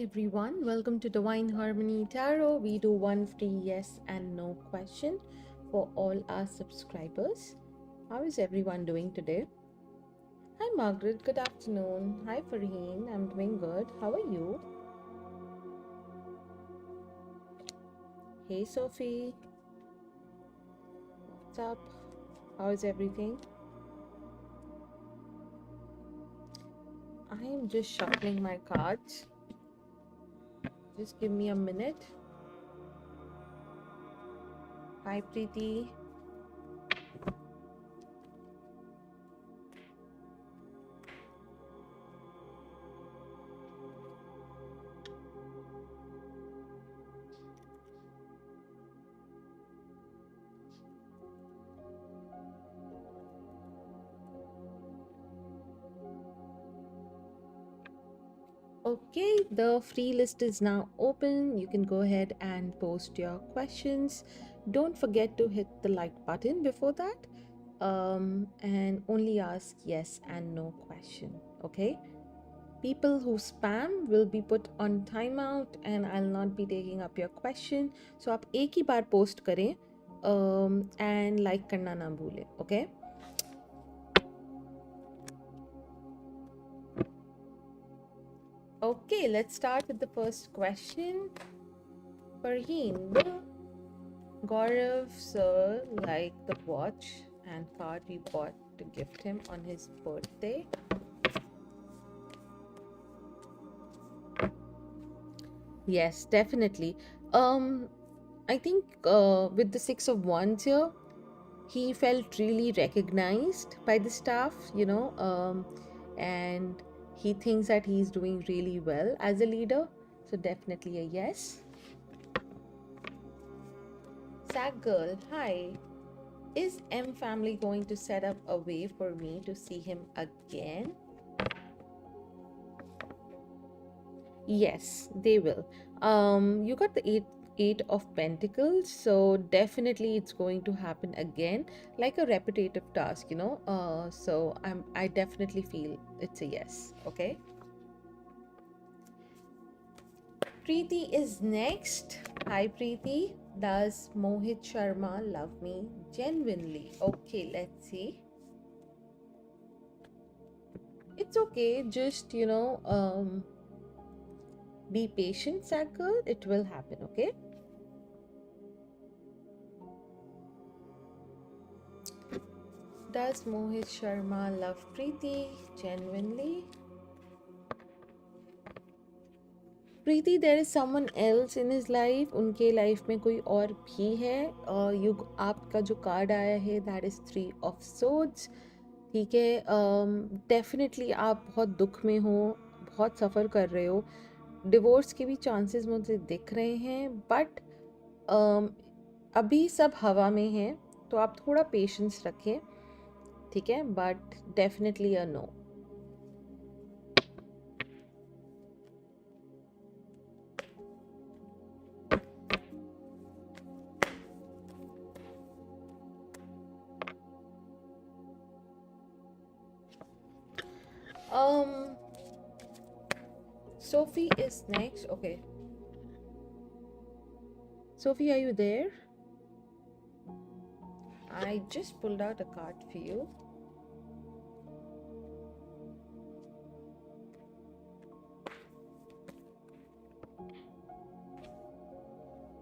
everyone, welcome to Divine Harmony Tarot. We do one free yes and no question for all our subscribers. How is everyone doing today? Hi Margaret, good afternoon. Hi Farheen, I'm doing good. How are you? Hey Sophie, what's up? How is everything? I am just shuffling my cards. Just give me a minute. Hi Preeti. Okay, the free list is now open. You can go ahead and post your questions. Don't forget to hit the like button before that. And only ask yes and no question. Okay. People who spam will be put on timeout and I'll not be taking up your question. So आप एक ही बार post करें and like करना ना भूलें. Okay. Okay, let's start with the first question. Farheen, will Gaurav sir like the watch and card we bought to gift him on his birthday? Yes, definitely. I think with the Six of Wands here, he felt really recognized by the staff, and he thinks that he's doing really well as a leader. So definitely a yes. Sad girl, hi. Is M family going to set up a way for me to see him again? Yes, they will. You got the eight of Pentacles, so definitely it's going to happen again, like a repetitive task, So I definitely feel it's a yes. Okay. Preeti is next. Hi Preeti. Does Mohit Sharma love me genuinely? Okay, let's see. It's okay. Just be patient, sad girl. It will happen. Okay. Does Mohit Sharma love Preeti genuinely? Preeti, there is someone else in his life. उनके life में कोई और भी है. युग आपका जो card आया है that is 3 of swords. ठीक है. डेफिनेटली आप बहुत दुख में हो, बहुत सफ़र कर रहे हो. डिवोर्स के भी चांसेस मुझे दिख रहे हैं, बट अभी सब हवा में है, तो आप थोड़ा पेशेंस रखें. ठीक है, but definitely a no. Sophie is next. Okay. Sophie, are you there? I just pulled out a card for you.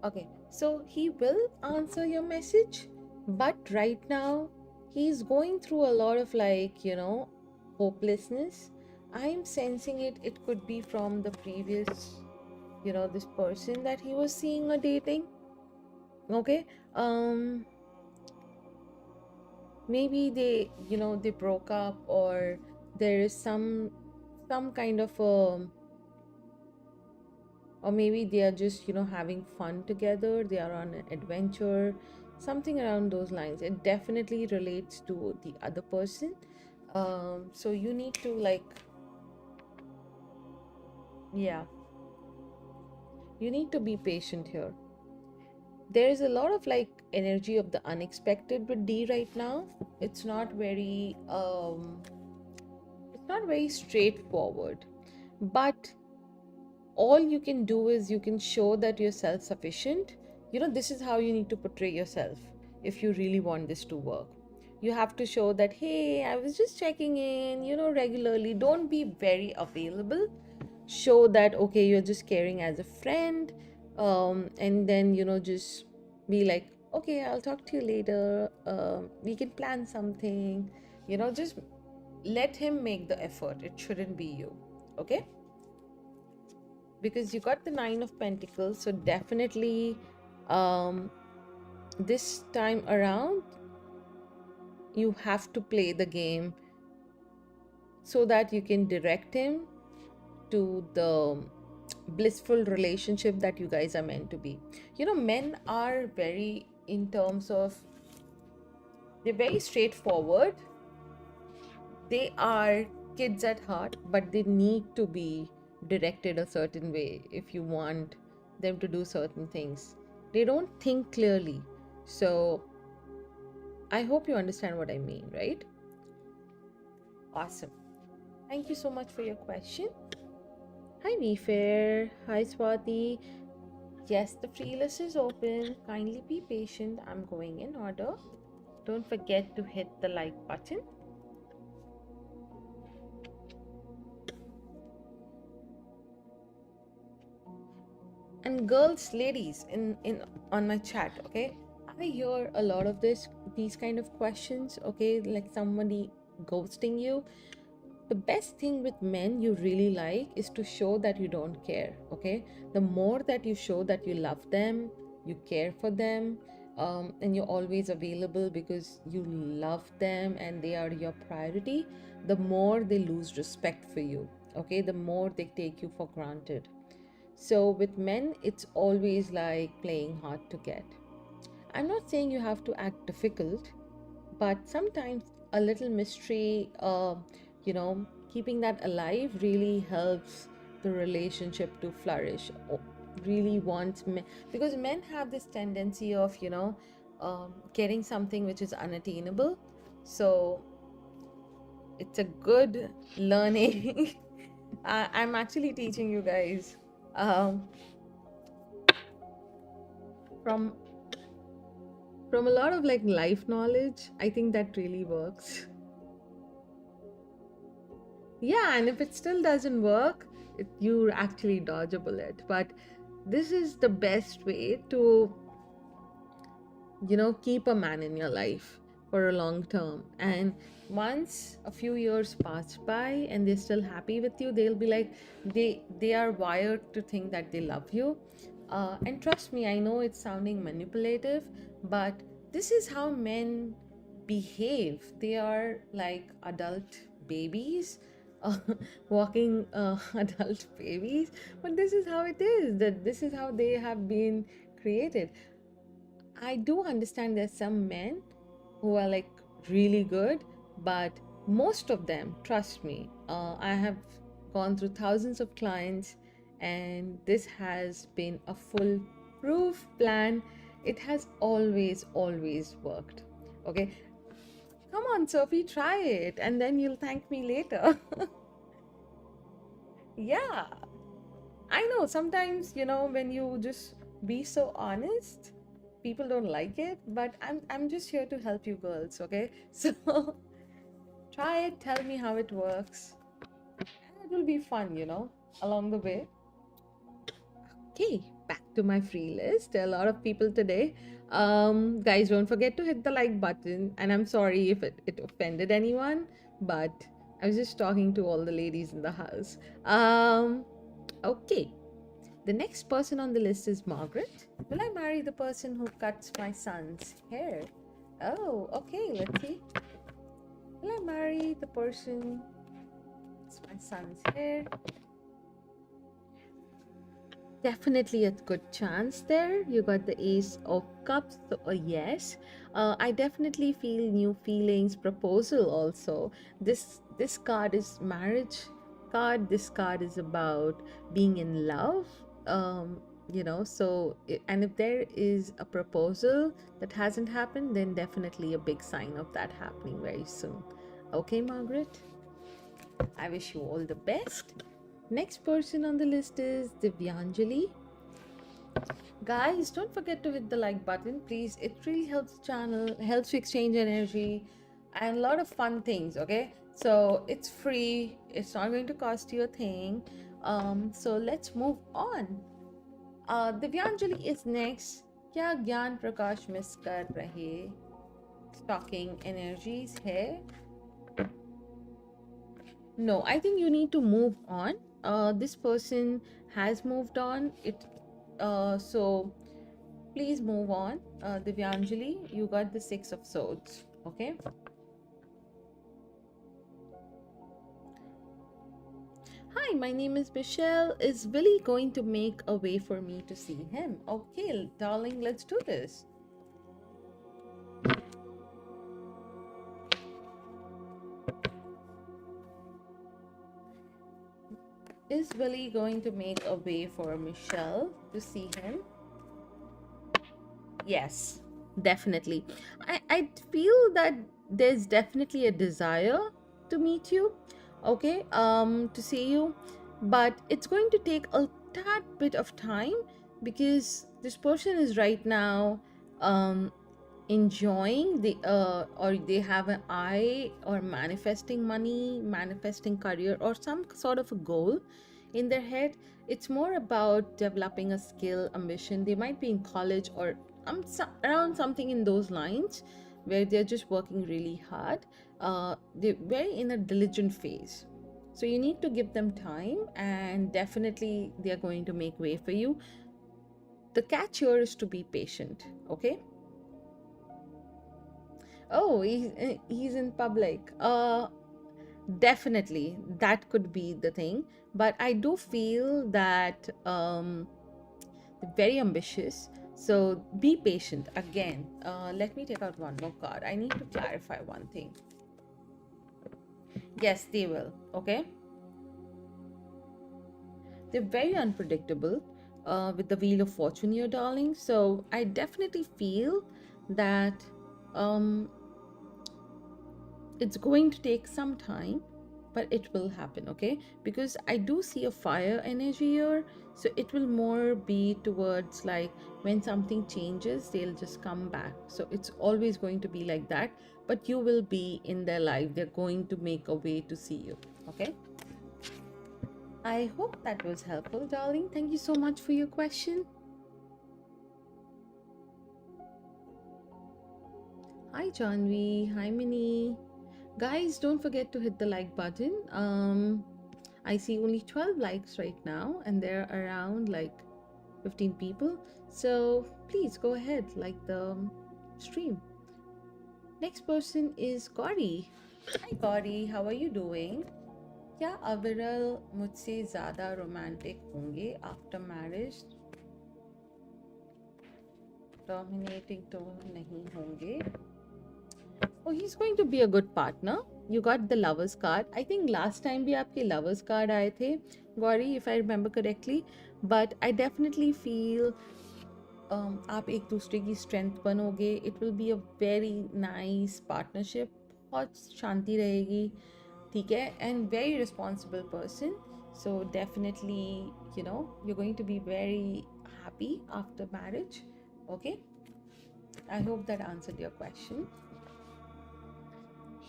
Okay, so he will answer your message, but right now he's going through a lot of hopelessness. I'm sensing it. It could be from the previous, this person that he was seeing or dating. Okay. Maybe they broke up, or there is some kind of or maybe they are just having fun together, they are on an adventure, something around those lines. It definitely relates to the other person. So you need to yeah, you need to be patient here. There is a lot of energy of the unexpected with D right now. It's not very straightforward, but all you can do is you can show that you're self-sufficient. This is how you need to portray yourself if you really want this to work. You have to show that, hey, I was just checking in, regularly. Don't be very available. Show that, okay, you're just caring as a friend. And then, just be like, okay, I'll talk to you later. We can plan something. Just let him make the effort. It shouldn't be you. Okay? Because you got the Nine of Pentacles, so definitely this time around you have to play the game so that you can direct him to the blissful relationship that you guys are meant to be. Men are very, in terms of, they're very straightforward. They are kids at heart, but they need to be directed a certain way if you want them to do certain things. They don't think clearly. So I hope you understand what I mean, right? Awesome. Thank you so much for your question. Hi, Fair. Hi, Swati. Yes, the free list is open. Kindly be patient. I'm going in order. Don't forget to hit the like button. And girls, ladies, in on my chat, okay, I hear a lot of these kind of questions, okay, like somebody ghosting you. The best thing with men you really like is to show that you don't care, okay? The more that you show that you love them, you care for them, and you're always available because you love them and they are your priority, the more they lose respect for you, okay? The more they take you for granted. So with men, it's always like playing hard to get. I'm not saying you have to act difficult, but sometimes a little mystery, keeping that alive really helps the relationship to flourish. Really wants men, because men have this tendency of, getting something which is unattainable. So it's a good learning. I'm actually teaching you guys from a lot of like life knowledge. I think that really works. Yeah, and if it still doesn't work, you actually dodge a bullet. But this is the best way to, keep a man in your life for a long term. And once a few years pass by and they're still happy with you, they'll be like, they are wired to think that they love you. And trust me, I know it's sounding manipulative, but this is how men behave. They are like adult babies, uh, walking adult babies. But this is how it is. That this is how they have been created. I do understand there's some men who are like really good, but most of them, trust me, I have gone through thousands of clients, and this has been a foolproof plan. It has always, always worked. Okay, come on, Sophie, try it, and then you'll thank me later. Yeah, I know sometimes, when you just be so honest, people don't like it, but I'm just here to help you girls, okay? So try it, tell me how it works. And it will be fun, along the way. Okay, back to my free list. A lot of people today. Guys, don't forget to hit the like button. And I'm sorry if it offended anyone, but I was just talking to all the ladies in the house. Okay. The next person on the list is Margaret. Will I marry the person who cuts my son's hair? Oh, okay, let's see. Will I marry the person who cuts my son's hair? Definitely a good chance there. You got the Ace of Cups, so a yes. I definitely feel new feelings, proposal also. This card is marriage card. This card is about being in love. And if there is a proposal that hasn't happened, then definitely a big sign of that happening very soon. Okay, Margaret. I wish you all the best. Next person on the list is Divyanjali. Guys, don't forget to hit the like button, please. It really helps the channel, helps you exchange energy, and a lot of fun things. Okay, so it's free. It's not going to cost you a thing. So let's move on. Divyanjali is next. क्या ज्ञान प्रकाश miss कर रहे stocking energies है? No, I think you need to move on. This person has moved on. So please move on. Divyanjali, you got the Six of Swords. Okay. Hi, my name is Michelle. Is Willie going to make a way for me to see him? Okay, darling, let's do this. Is Willie going to make a way for Michelle to see him? Yes, definitely. I feel that there's definitely a desire to meet you, okay, to see you, but it's going to take a tad bit of time because this person is right now enjoying the or they have an eye or manifesting money, manifesting career, or some sort of a goal in their head. It's more about developing a skill, ambition. They might be in college or around something in those lines where they're just working really hard. They're very in a diligent phase, so you need to give them time, and definitely they're going to make way for you. The catch here is to be patient. Okay. Oh, he's in public. Definitely that could be the thing, but I do feel that they're very ambitious. So be patient. Again, let me take out one more card. I need to clarify one thing. Yes, they will. Okay. They're very unpredictable with the Wheel of Fortune here, darling. So I definitely feel that um, it's going to take some time, but it will happen. Okay, because I do see a fire energy here, so it will more be towards like when something changes they'll just come back. So it's always going to be like that, but you will be in their life. They're going to make a way to see you. Okay, I hope that was helpful, darling. Thank you so much for your question. Hi Janvi, hi Minnie. Guys, don't forget to hit the like button. I see only 12 likes right now, and there are around like 15 people. So please go ahead, like the stream. Next person is Gauri. Hi Gauri, how are you doing? क्या अविरल मुझसे ज़्यादा romantic होंगे after marriage? Dominating तो नहीं होंगे. Oh, he's going to be a good partner. You got the lovers card. I think last time भी आपके lovers card आए थे, Gauri, if I remember correctly. But I definitely feel आप एक दूसरे की strength बनोगे. It will be a very nice partnership. बहुत शांति रहेगी, ठीक है? And very responsible person. So definitely, you're going to be very happy after marriage. Okay? I hope that answered your question.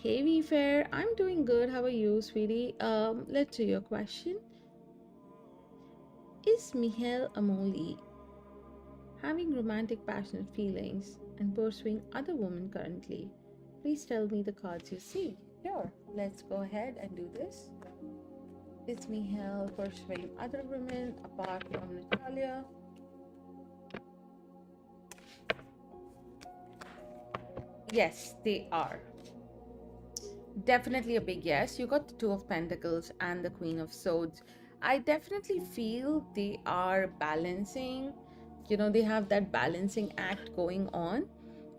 Hey Fair, I'm doing good. How are you, sweetie? Let's see your question. Is Mihail Amoli having romantic passionate feelings and pursuing other women currently? Please tell me the cards you see. Sure, let's go ahead and do this. Is Mihail pursuing other women apart from Natalia? Yes, they are. Definitely a big yes. You got the Two of Pentacles and the Queen of Swords. I definitely feel they are balancing, they have that balancing act going on.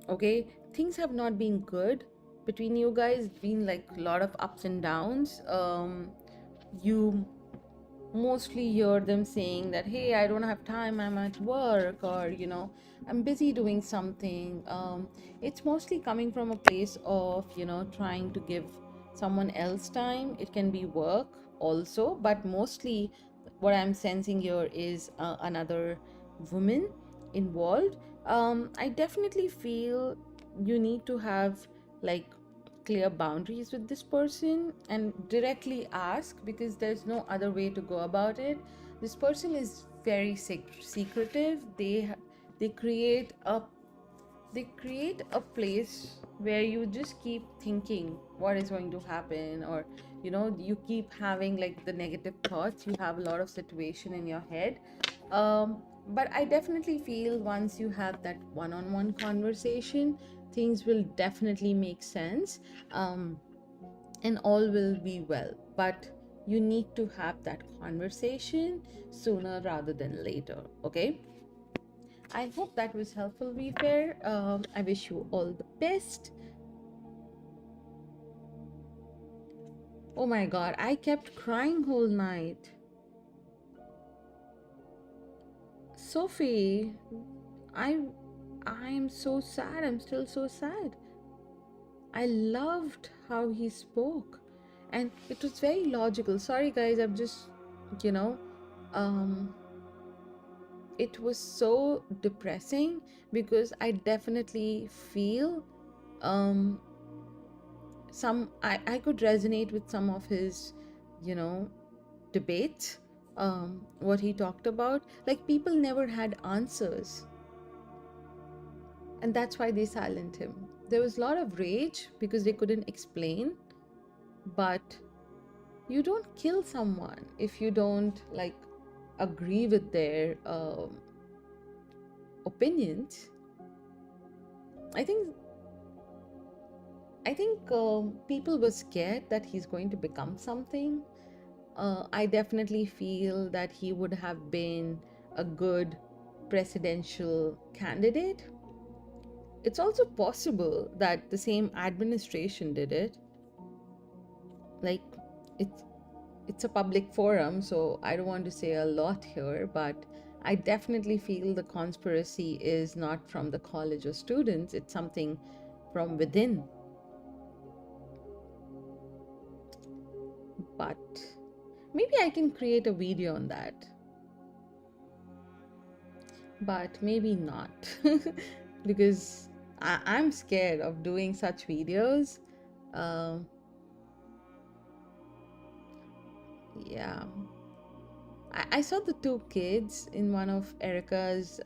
Okay, things have not been good between you guys. It's been like a lot of ups and downs. You mostly hear them saying that, hey, I don't have time, I'm at work, or I'm busy doing something. It's mostly coming from a place of trying to give someone else time. It can be work, also, but mostly what I'm sensing here is another woman involved. I definitely feel you need to have like clear boundaries with this person and directly ask, because there's no other way to go about it. This person is very secretive. They create a place where you just keep thinking what is going to happen, or you keep having like the negative thoughts. You have a lot of situation in your head. But I definitely feel once you have that one-on-one conversation, things will definitely make sense, and all will be well. But you need to have that conversation sooner rather than later. Okay, I hope that was helpful, Repair. I wish you all the best. Oh my god, I kept crying whole night. Sophie, I I'm so sad. I'm still so sad. I loved how he spoke. And it was very logical. Sorry guys, I'm just you know, um it was so depressing because I definitely feel um I could resonate with some of his, you know, debates, what he talked about. Like, people never had answers, and that's why they silent him. There was a lot of rage because they couldn't explain, but you don't kill someone if you don't like agree with their opinions. I think people were scared that he's going to become something. I definitely feel that he would have been a good presidential candidate. It's also possible that the same administration did it. Like, it's it's a public forum, so I don't want to say a lot here, but I definitely feel the conspiracy is not from the college or students, it's something from within. But maybe I can create a video on that. But maybe not. Because I'm scared of doing such videos. Um, yeah. I saw the two kids in one of Erica's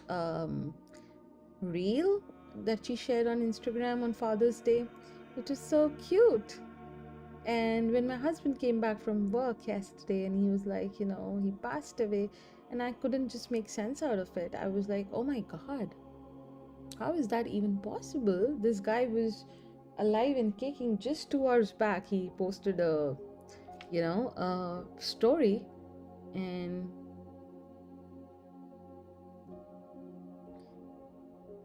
reel that she shared on Instagram on Father's Day. It was so cute. And when my husband came back from work yesterday and he was like, he passed away, and I couldn't just make sense out of it. I was like, oh my God, how is that even possible? This guy was alive and kicking just 2 hours back. He posted a story, and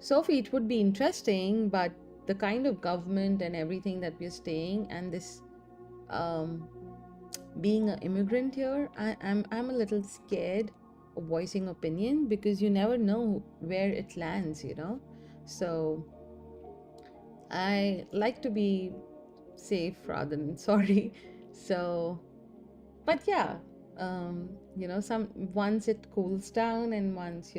Sophie, it would be interesting, but the kind of government and everything that we're staying, and this um, being an immigrant here, I'm a little scared of voicing opinion because you never know where it lands. So I like to be safe rather than sorry. So, but yeah, some once it cools down and once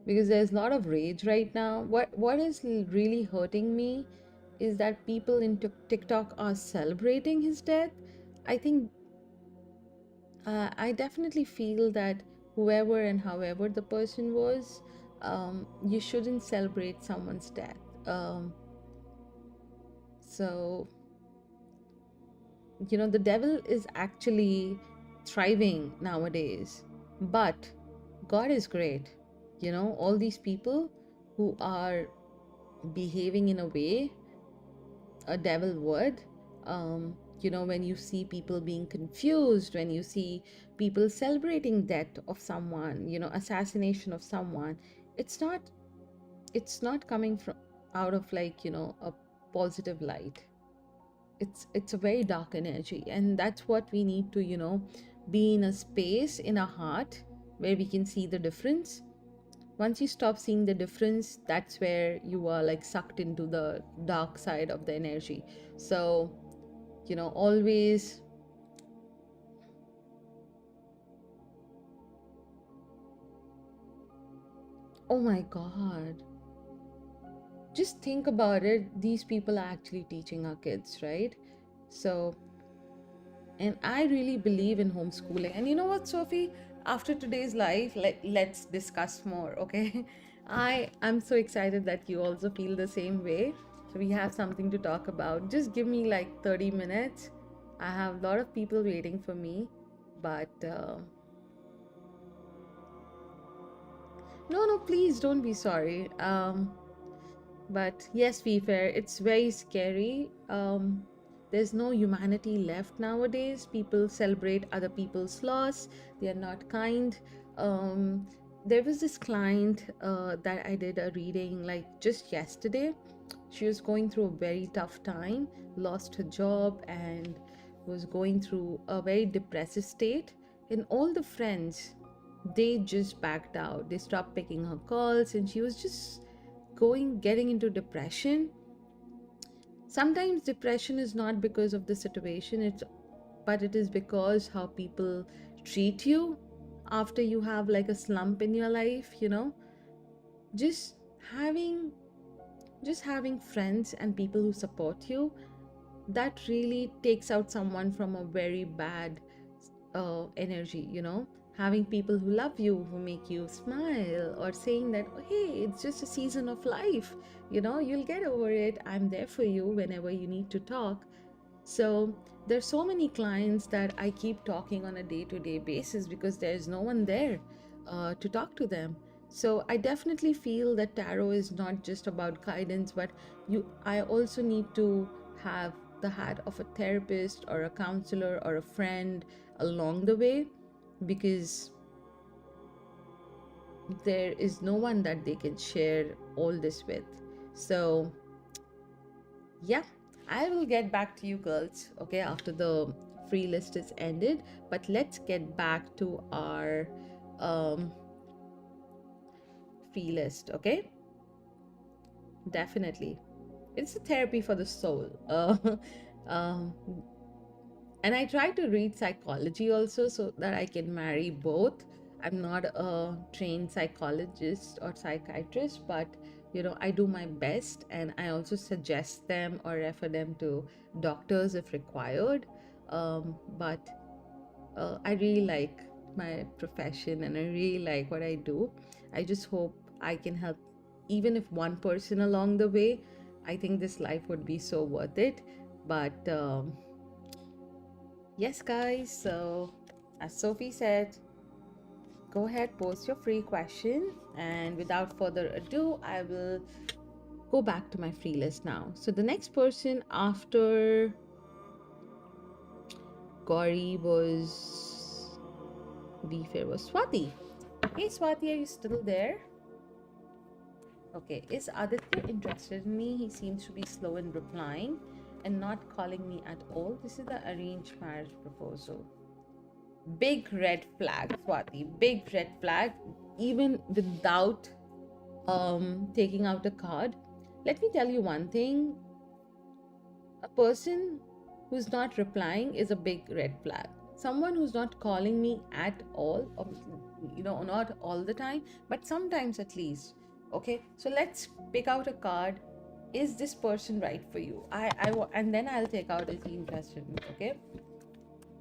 because there's a lot of rage right now. What is really hurting me is that people in TikTok are celebrating his death. I think I definitely feel that whoever and however the person was, you shouldn't celebrate someone's death. So the devil is actually thriving nowadays, but God is great. All these people who are behaving in a way a devil would. When you see people being confused, when you see people celebrating death of someone, assassination of someone, it's not coming from out of like a positive light. It's a very dark energy, and that's what we need to be in a space in our heart where we can see the difference. Once you stop seeing the difference, that's where you are like sucked into the dark side of the energy. So always Oh my god. Just think about it. These people are actually teaching our kids, right? So, and I really believe in homeschooling. And you know what, Sophie? After today's live, let's discuss more, okay? I'm so excited that you also feel the same way. So we have something to talk about. Just give me like 30 minutes. I have a lot of people waiting for me, but no, no, please don't be sorry. But yes, fair, it's very scary. There's no humanity left nowadays. People celebrate other people's loss. They are not kind. Um, there was this client that I did a reading like just yesterday. She was going through a very tough time, lost her job, and was going through a very depressive state. And all the friends, they just backed out. They stopped picking her calls, and she was just getting into depression. Sometimes depression is not because of the situation, but it is because how people treat you after you have like a slump in your life, just having just having friends and people who support you, that really takes out someone from a very bad energy, having people who love you, who make you smile, or saying that, oh, hey, it's just a season of life, you'll get over it. I'm there for you whenever you need to talk. So there's so many clients that I keep talking on a day-to-day basis because there's no one there to talk to them. So I definitely feel that tarot is not just about guidance, but I also need to have the hat of a therapist or a counselor or a friend along the way, because there is no one that they can share all this with. So yeah, I will get back to you girls, okay, after the free list is ended. But let's get back to our um, free list, okay? Definitely. It's a therapy for the soul. Um, and I try to read psychology also so that I can marry both. I'm not a trained psychologist or psychiatrist, but I do my best, and I also suggest them or refer them to doctors if required. But I really like my profession and I really like what I do. I just hope I can help even if one person along the way. I think this life would be so worth it. But yes, guys, so as Sophie said, go ahead, post your free question. And without further ado, I will go back to my free list now. So the next person after Gauri was Fair was Swati. Hey Swati, are you still there? Okay, is Aditya interested in me? He seems to be slow in replying and not calling me at all. This is the arranged marriage proposal. Big red flag, Swati. Big red flag. Even without taking out a card. Let me tell you one thing. A person who's not replying is a big red flag. Someone who's not calling me at all, or, not all the time, but sometimes at least. Okay, so let's pick out a card. Is this person right for you? And then I'll take out, is he interested in? Okay,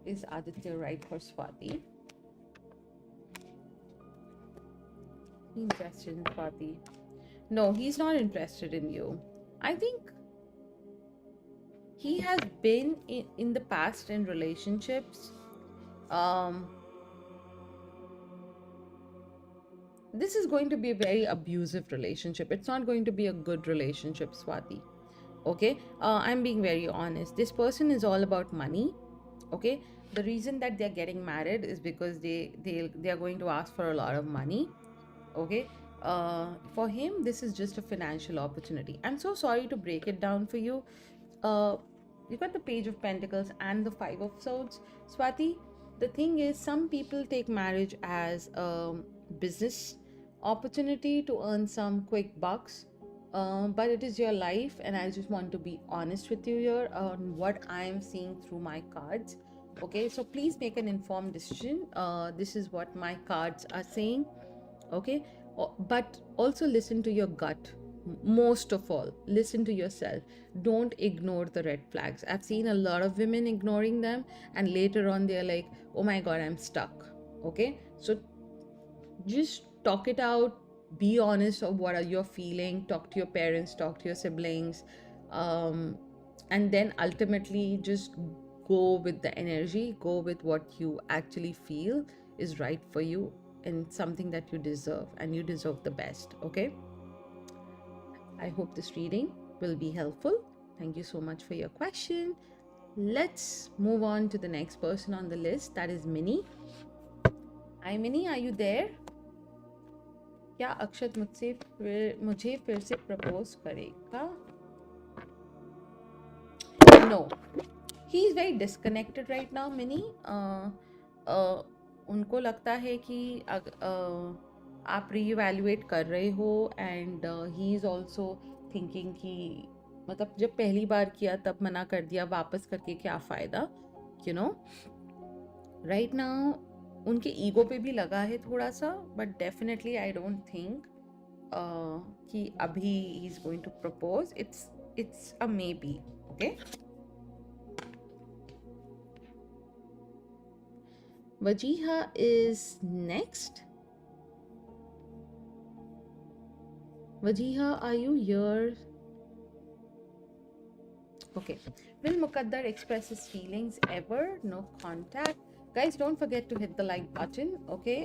is Aditya right for Swati? Interested in Swati? No, he's not interested in you. I think he has been in the past in relationships. This is going to be a very abusive relationship. It's not going to be a good relationship, Swati. Okay, I'm being very honest. This person is all about money. Okay, the reason that they're getting married is because they are going to ask for a lot of money. Okay, for him this is just a financial opportunity. I'm so sorry to break it down for you. uh you got the Page of Pentacles and the Five of Swords, Swati. The thing is, some people take marriage as a business opportunity to earn some quick bucks. But it is your life, and I just want to be honest with you here on what I am seeing through my cards. Okay, so please make an informed decision. This is what my cards are saying. Okay, But also listen to your gut. Most of all, listen to yourself. Don't ignore the red flags. I've seen a lot of women ignoring them, and later on they're like, oh my god, I'm stuck. Okay, so just talk it out. Be honest of what are you feeling. Talk to your parents, talk to your siblings, um, and then ultimately just go with the energy, go with what you actually feel is right for you, and something that you deserve, and you deserve the best. Okay, I hope this reading will be helpful. Thank you so much for your question. Let's move on to the next person on the list, that is Minnie. Hi Minnie, are you there? क्या अक्षत मुझे फिर से propose करेगा? No, he is very disconnected right now Mini. उनको लगता है कि आप रीइवैल्यूएट कर रहे हो, and he is also thinking कि मतलब जब पहली बार किया तब मना कर दिया, वापस करके क्या फ़ायदा, यू नो. राइट नाउ उनके ईगो पे भी लगा है थोड़ा सा, but definitely I don't think कि अभी he is going to propose. It's a maybe. Okay, Wajiha is next. Wajiha, are you here? Okay. Will Muqaddar express his feelings ever? No contact. Guys, don't forget to hit the like button. Okay.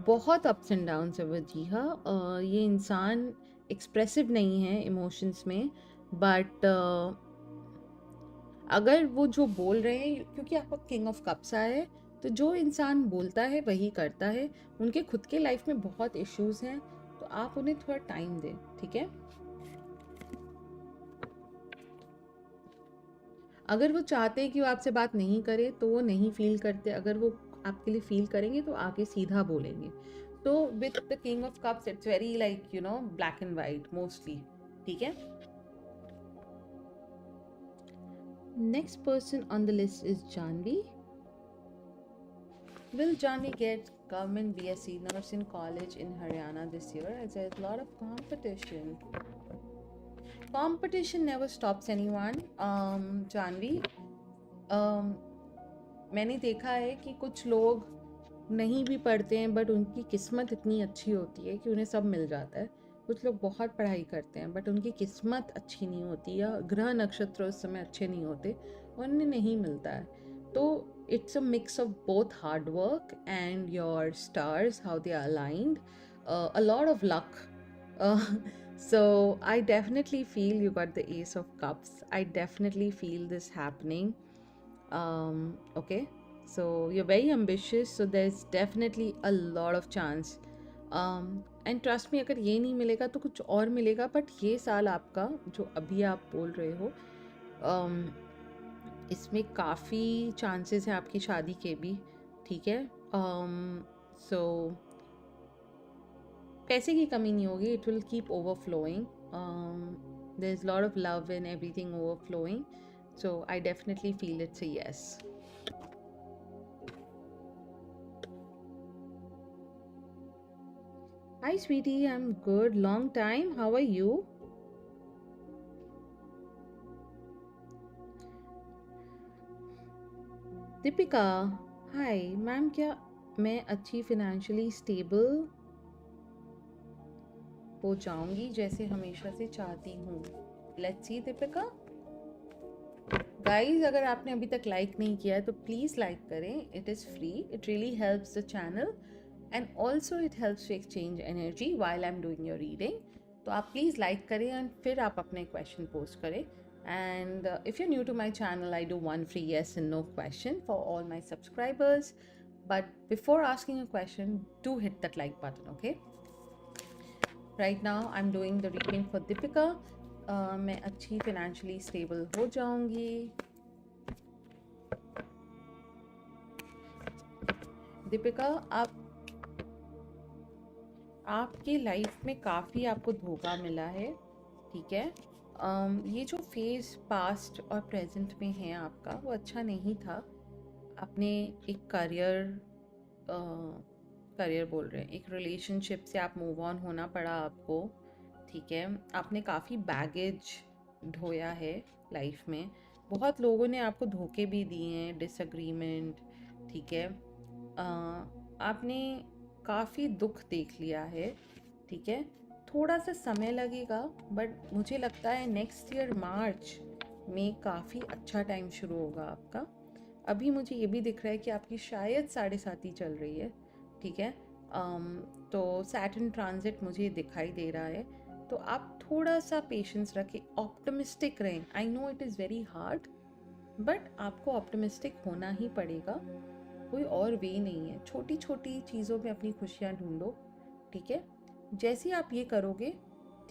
बहुत ups and downs है वजीहा. ये इंसान expressive नहीं है emotions में, but अगर वो जो बोल रहे हैं, क्योंकि आपका किंग ऑफ कप्स आया है, तो जो इंसान बोलता है वही करता है. उनके खुद के लाइफ में बहुत इश्यूज हैं, तो आप उन्हें थोड़ा टाइम दें. ठीक है, अगर वो चाहते हैं कि वो आपसे बात नहीं करे तो वो नहीं फील करते. अगर वो आपके लिए फील करेंगे तो आके सीधा बोलेंगे. तो with the king of cups it's very like you know black and white mostly. ठीक है, next person on the list is Janvi. Will Janvi get government BSc nursing college in Haryana this year? As there's a lot of competition. Competition never stops anyone. Janvi, मैंने देखा है कि कुछ लोग नहीं भी पढ़ते हैं बट उनकी किस्मत इतनी अच्छी होती है कि उन्हें सब मिल जाता है. कुछ लोग बहुत पढ़ाई करते हैं बट उनकी किस्मत अच्छी नहीं होती, या ग्रह नक्षत्र उस समय अच्छे नहीं होते, उन्हें नहीं मिलता है. तो it's a mix of both hard work and your stars, how they are aligned, a lot of luck. uh, so I definitely feel you got the Ace of Cups. I definitely feel this happening. Okay, so you're very ambitious, so there's definitely a lot of chance. And trust me, अगर ये नहीं मिलेगा तो कुछ और मिलेगा. But ये साल आपका जो अभी आप बोल रहे हो, इसमें काफ़ी चांसेस हैं आपकी शादी के भी. ठीक है, सो पैसे की कमी नहीं होगी. It will keep overflowing. There is lot of love and everything overflowing. So I definitely feel it's a yes. Hi sweetie, I'm good. Long time. How are you? Deepika, hi ma'am, क्या मैं अच्छी फिनेंशियली स्टेबल हो जाऊंगी जैसे हमेशा से चाहती हूँ? Let's see Deepika. गाइस, अगर आपने अभी तक लाइक नहीं किया है तो प्लीज़ लाइक करें. It is free. It really helps the channel, and also it helps to exchange energy while I am doing your reading. तो आप प्लीज़ लाइक करें एंड फिर आप अपने क्वेश्चन पोस्ट करें. And if you're new to my channel, I do one free yes and no question for all my subscribers. But before asking a question, do hit that like button, okay? Right now, I'm doing the reading for Deepika. मैं अच्छी financially stable हो जाऊंगी. दीपिका, आपके life में काफ़ी आपको धोखा मिला है. ठीक है, ये जो फेज़ पास्ट और प्रेजेंट में है आपका, वो अच्छा नहीं था। आपने एक करियर बोल रहे हैं, एक रिलेशनशिप से आप मूव ऑन होना पड़ा आपको, ठीक है। आपने काफ़ी बैगेज ढोया है लाइफ में। बहुत लोगों ने आपको धोखे भी दिए हैं, डिसएग्रीमेंट, ठीक है। आपने काफ़ी दुख देख लिया है, ठीक है। थोड़ा सा समय लगेगा, बट मुझे लगता है नेक्स्ट ईयर मार्च में काफ़ी अच्छा टाइम शुरू होगा आपका। अभी मुझे ये भी दिख रहा है कि आपकी शायद 7.5 चल रही है, ठीक है। तो सैटर्न ट्रांजिट मुझे दिखाई दे रहा है, तो आप थोड़ा सा पेशेंस रखें, ऑप्टिमिस्टिक रहें। I know it is very hard, but आपको ऑप्टिमिस्टिक होना ही पड़ेगा, कोई और वे नहीं है। छोटी छोटी चीज़ों में अपनी खुशियाँ ढूंढो, ठीक है। जैसे ही आप ये करोगे,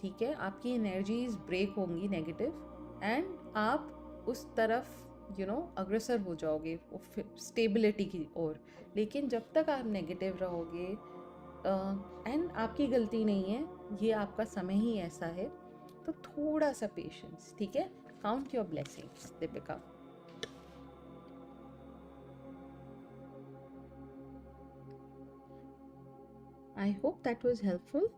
ठीक है, आपकी एनर्जीज ब्रेक होंगी नेगेटिव, एंड आप उस तरफ अग्रसर हो जाओगे स्टेबिलिटी की ओर। लेकिन जब तक आप नेगेटिव रहोगे, एंड आपकी गलती नहीं है, ये आपका समय ही ऐसा है, तो थोड़ा सा पेशेंस, ठीक है। Count your blessings, Deepika. I hope that was helpful.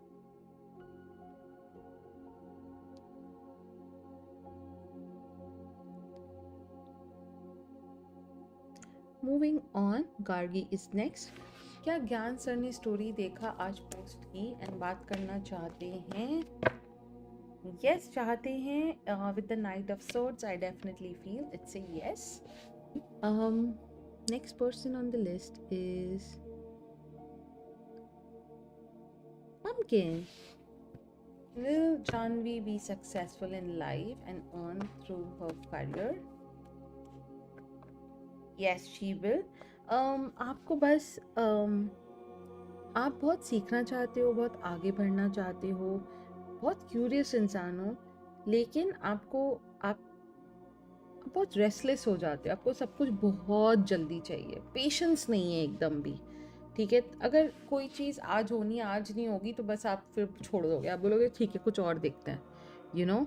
Moving on, Gargi is next. क्या ज्ञान सर ने स्टोरी देखा आज पोस्ट की एंड बात करना चाहते हैं? यस, चाहते हैं। With the night of swords I definitely feel it's a yes. Next person on the list is Pumpkin. Will Janvi be successful in life and earn through her career? Yes, she will. आपको बस आप बहुत सीखना चाहते हो, बहुत आगे बढ़ना चाहते हो, बहुत क्यूरियस इंसान हो, लेकिन आप बहुत रेस्टलेस हो जाते हो। आपको सब कुछ बहुत जल्दी चाहिए, पेशेंस नहीं है एकदम भी, ठीक है। अगर कोई चीज़ आज होनी है, आज नहीं होगी, तो बस आप फिर छोड़ दोगे, आप बोलोगे ठीक है कुछ और देखते हैं, यू नो।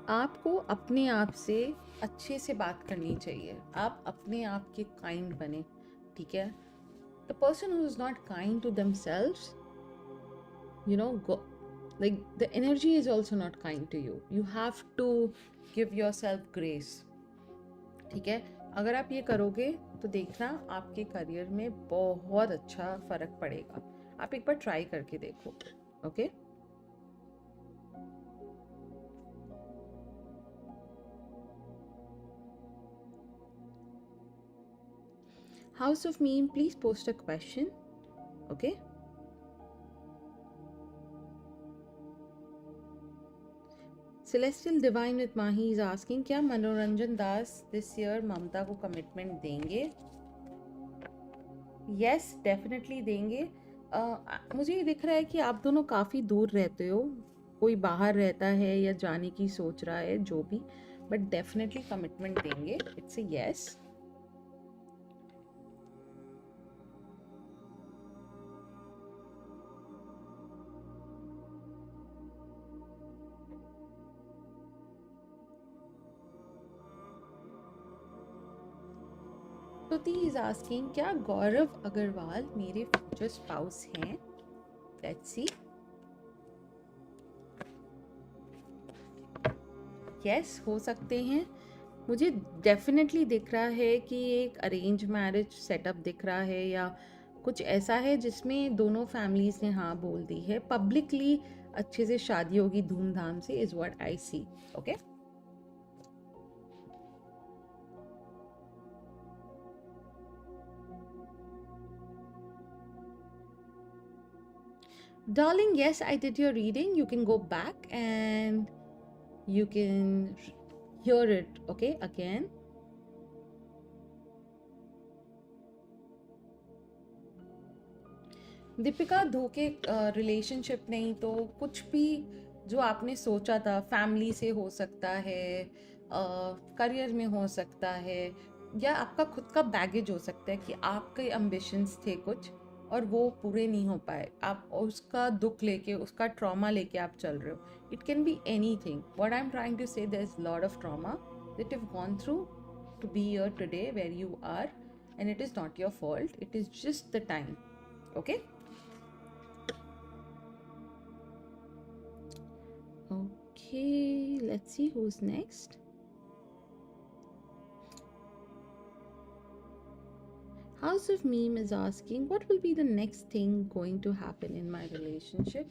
आपको अपने आप से अच्छे से बात करनी चाहिए, आप अपने आप के काइंड बने, ठीक है। The person who is not kind to themselves, you know go, like the energy is also not kind to you. You have to give yourself grace, ठीक है। अगर आप ये करोगे तो देखना आपके करियर में बहुत अच्छा फर्क पड़ेगा। आप एक बार ट्राई करके देखो, okay. House of meme, please post a question, okay. Celestial Divine with Mahi is asking, क्या मनोरंजन दास दिस ईयर ममता को कमिटमेंट देंगे? यस, डेफिनेटली देंगे। मुझे ये दिख रहा है कि आप दोनों काफ़ी दूर रहते हो, कोई बाहर रहता है या जाने की सोच रहा है, जो भी, बट डेफिनेटली कमिटमेंट देंगे, it's a yes. Shruti is asking, क्या गौरव अग्रवाल मेरे फ्यूचर स्पाउस हैं? Let's see. यस, हो सकते हैं। मुझे डेफिनेटली दिख रहा है कि एक अरेंज मैरिज सेटअप दिख रहा है, या कुछ ऐसा है जिसमें दोनों फैमिलीज ने हाँ बोल दी है, पब्लिकली अच्छे से शादी होगी धूमधाम से, is what I see, okay. Darling, yes, I did your reading. You can go back and you can hear it, okay, again. Deepika, धोखे रिलेशनशिप नहीं तो कुछ भी जो आपने सोचा था, फैमिली से हो सकता है, करियर में हो सकता है, या आपका खुद का बैगेज हो सकता है कि आपके एम्बिशंस थे कुछ, और वो पूरे नहीं हो पाए, आप उसका दुख लेके, उसका ट्रॉमा लेके आप चल रहे हो. It can be anything. What I am trying to say, there is lot of trauma that you've gone through to be here today where you are, and it is not your fault, it is just the time. Okay. Okay, let's see who's next. House of Meme is asking, what will be the next thing going to happen in my relationship?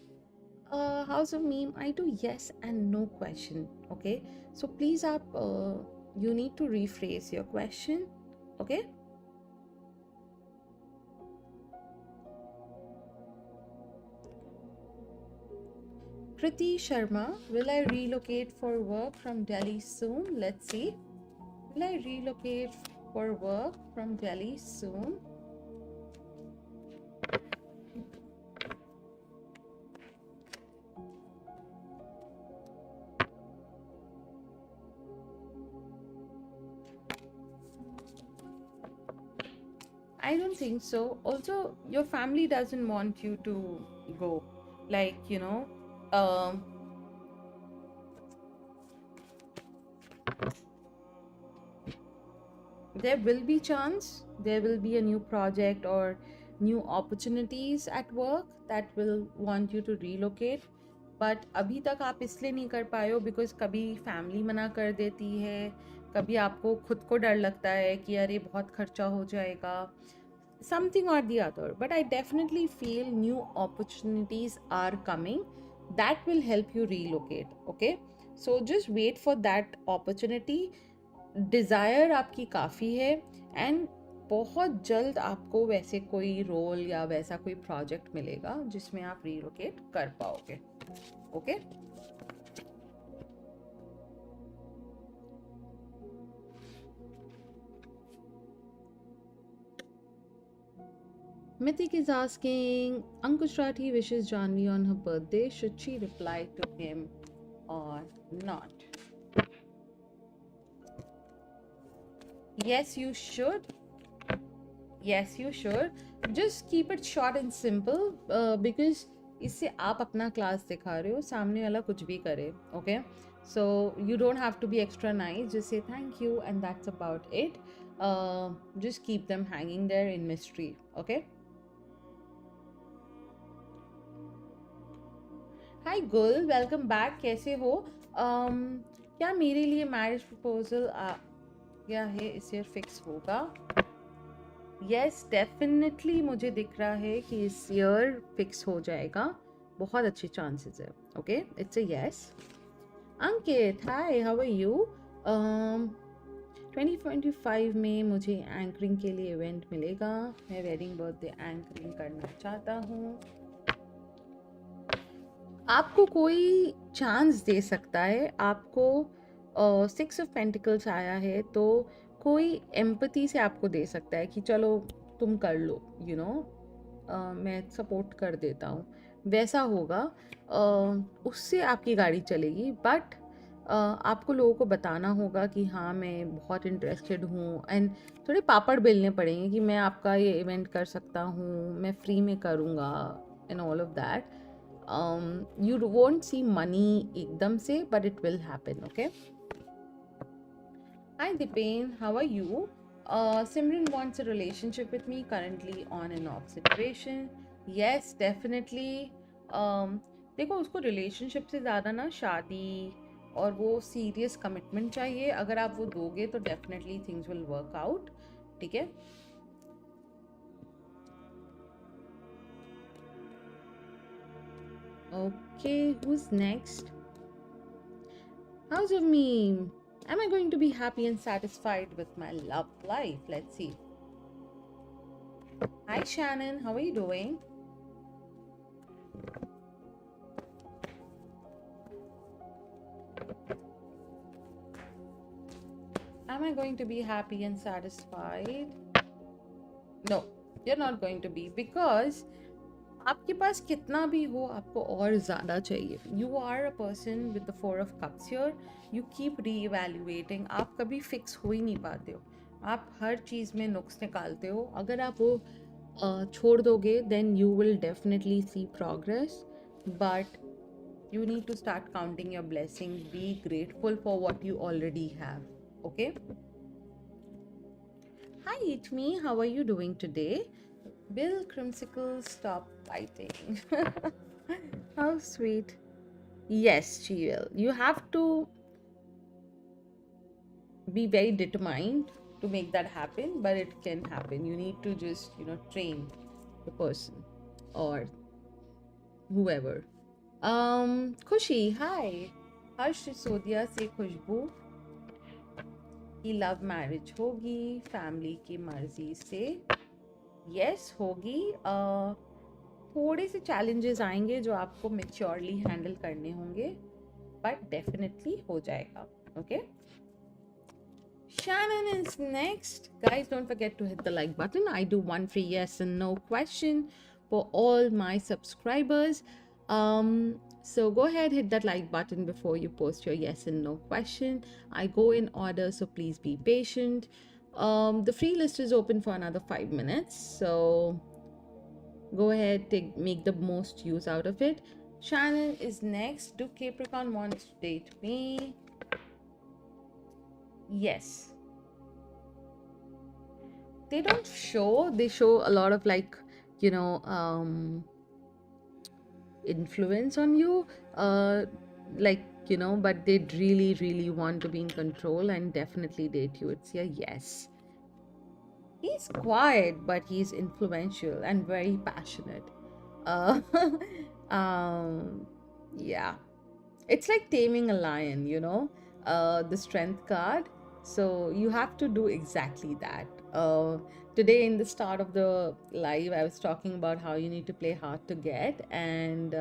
House of Meme, I do yes and no question. Okay, so please up, you need to rephrase your question. Okay. Kriti Sharma, will I relocate for work from Delhi soon? Let's see. Will I relocate for work from Delhi soon? I don't think so. Also, your family doesn't want you to go. Like, um, there will be chance, there will be a new project or new opportunities at work that will want you to relocate. But अभी तक आप इसलिए नहीं कर पाए हो because कभी family मना कर देती है, कभी आपको खुद को डर लगता है कि अरे बहुत खर्चा हो जाएगा, something or the other. But I definitely feel new opportunities are coming that will help you relocate. Okay, so just wait for that opportunity. Desire आपकी काफ़ी है, एंड बहुत जल्द आपको वैसे कोई रोल या वैसा कोई प्रोजेक्ट मिलेगा जिसमें आप रिलोकेट कर पाओगे. Okay. Mythic is asking, Ankush Rathi wishes Janvi on her birthday. Should she reply to him or not? Yes, you should. Yes, you should. Just keep it short and simple, because इससे आप अपना class दिखा रहे हो, सामने वाला कुछ भी करे. Okay, so you don't have to be extra nice. Just say thank you and that's about it. Just keep them hanging there in mystery. Okay. Hi Gul, welcome back. कैसे हो? क्या मेरे लिए मैरिज प्रपोजल क्या है इस year fix होगा? Yes, definitely मुझे दिख रहा है कि इस ईयर फिक्स हो जाएगा, बहुत अच्छे चांसेस है. Okay, it's a yes. Ankit, hi, how are you? 2025 में मुझे एंकरिंग के लिए इवेंट मिलेगा. मैं वेडिंग बर्थडे एंकरिंग करना चाहता हूँ. आपको कोई चांस दे सकता है. आपको 6 ऑफ पेंटिकल्स आया है, तो कोई एम्पैथी से आपको दे सकता है कि चलो तुम कर लो, मैं सपोर्ट कर देता हूँ, वैसा होगा. उससे आपकी गाड़ी चलेगी. बट आपको लोगों को बताना होगा कि हाँ मैं बहुत इंटरेस्टेड हूँ, एंड थोड़े पापड़ बेलने पड़ेंगे कि मैं आपका ये इवेंट कर सकता हूँ, मैं फ्री में करूँगा, and all of that. You won't see money ekdam se, but it will happen. Okay. Hi Dipen, how are you? Simran wants a relationship with me, currently on and off situation. Yes, definitely. देखो, उसको relationship से ज़्यादा ना शादी और वो serious commitment चाहिए. अगर आप वो दोगे तो definitely things will work out. ठीक है. Okay, who's next? House of Meme, am I going to be happy and satisfied with my love life? Let's see. Hi Shannon, how are you doing? Am I going to be happy and satisfied? No, you're not going to be, because आपके पास कितना भी हो, आपको और ज़्यादा चाहिए. You are a person with the 4 of cups here. You keep reevaluating. आप कभी फिक्स हो ही नहीं पाते हो. आप हर चीज़ में नुक्स निकालते हो. अगर आप वो छोड़ दोगे, then you will definitely see progress. But you need to start counting your blessings. Be grateful for what you already have. Okay? Hi, it's me. How are you doing today? Bill Crimsicle, stop fighting. How sweet. Yes, she will. You have to be very determined to make that happen, but it can happen. You need to just, train the person or whoever. Khushi, hi. Harsh Sisodia से खुशबू की love marriage होगी family की मर्जी से. Yes होगी. थोड़े से challenges आएंगे जो आपको मेच्योरली हैंडल करने होंगे, बट डेफिनेटली हो जाएगा. Okay. Shannon is next. Guys, don't forget to hit the like button. I do one free yes and no question for all my subscribers. So go ahead, hit that like button before you post your yes and no question. I go in order, so please be patient. The free list is open for another 5 minutes, so go ahead, make the most use out of it. Shannon is next. Do Capricorn want to date me? Yes. They don't show. They show a lot of influence on you, but they really, really want to be in control and definitely date you. It's a yes. He's quiet, but he's influential and very passionate. Uh, um, yeah. It's like taming a lion, the strength card. So you have to do exactly that. Today, in the start of the live, I was talking about how you need to play hard to get, and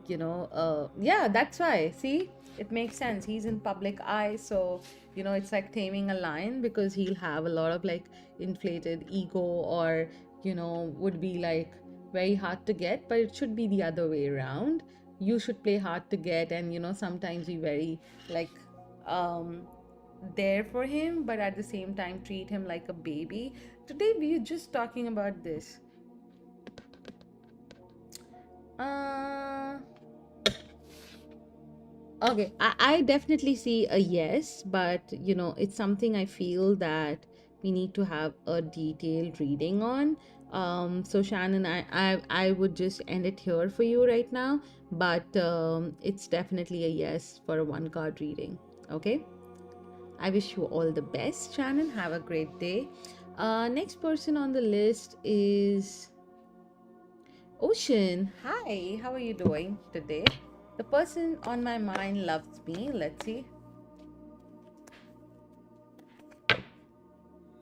yeah, that's why. See, it makes sense. He's in public eye, so it's like taming a lion, because he'll have a lot of like inflated ego, or would be like very hard to get, but it should be the other way around. You should play hard to get, and sometimes be very like um there for him, but at the same time treat him like a baby. Today we are just talking about this. uh Okay, I definitely see a yes, but it's something I feel that we need to have a detailed reading on. So Shannon, I would just end it here for you right now, but it's definitely a yes for a one card reading. Okay, I wish you all the best, Shannon. Have a great day. Next person on the list is Ocean. Hi, how are you doing today? The person on my mind loves me. Let's see.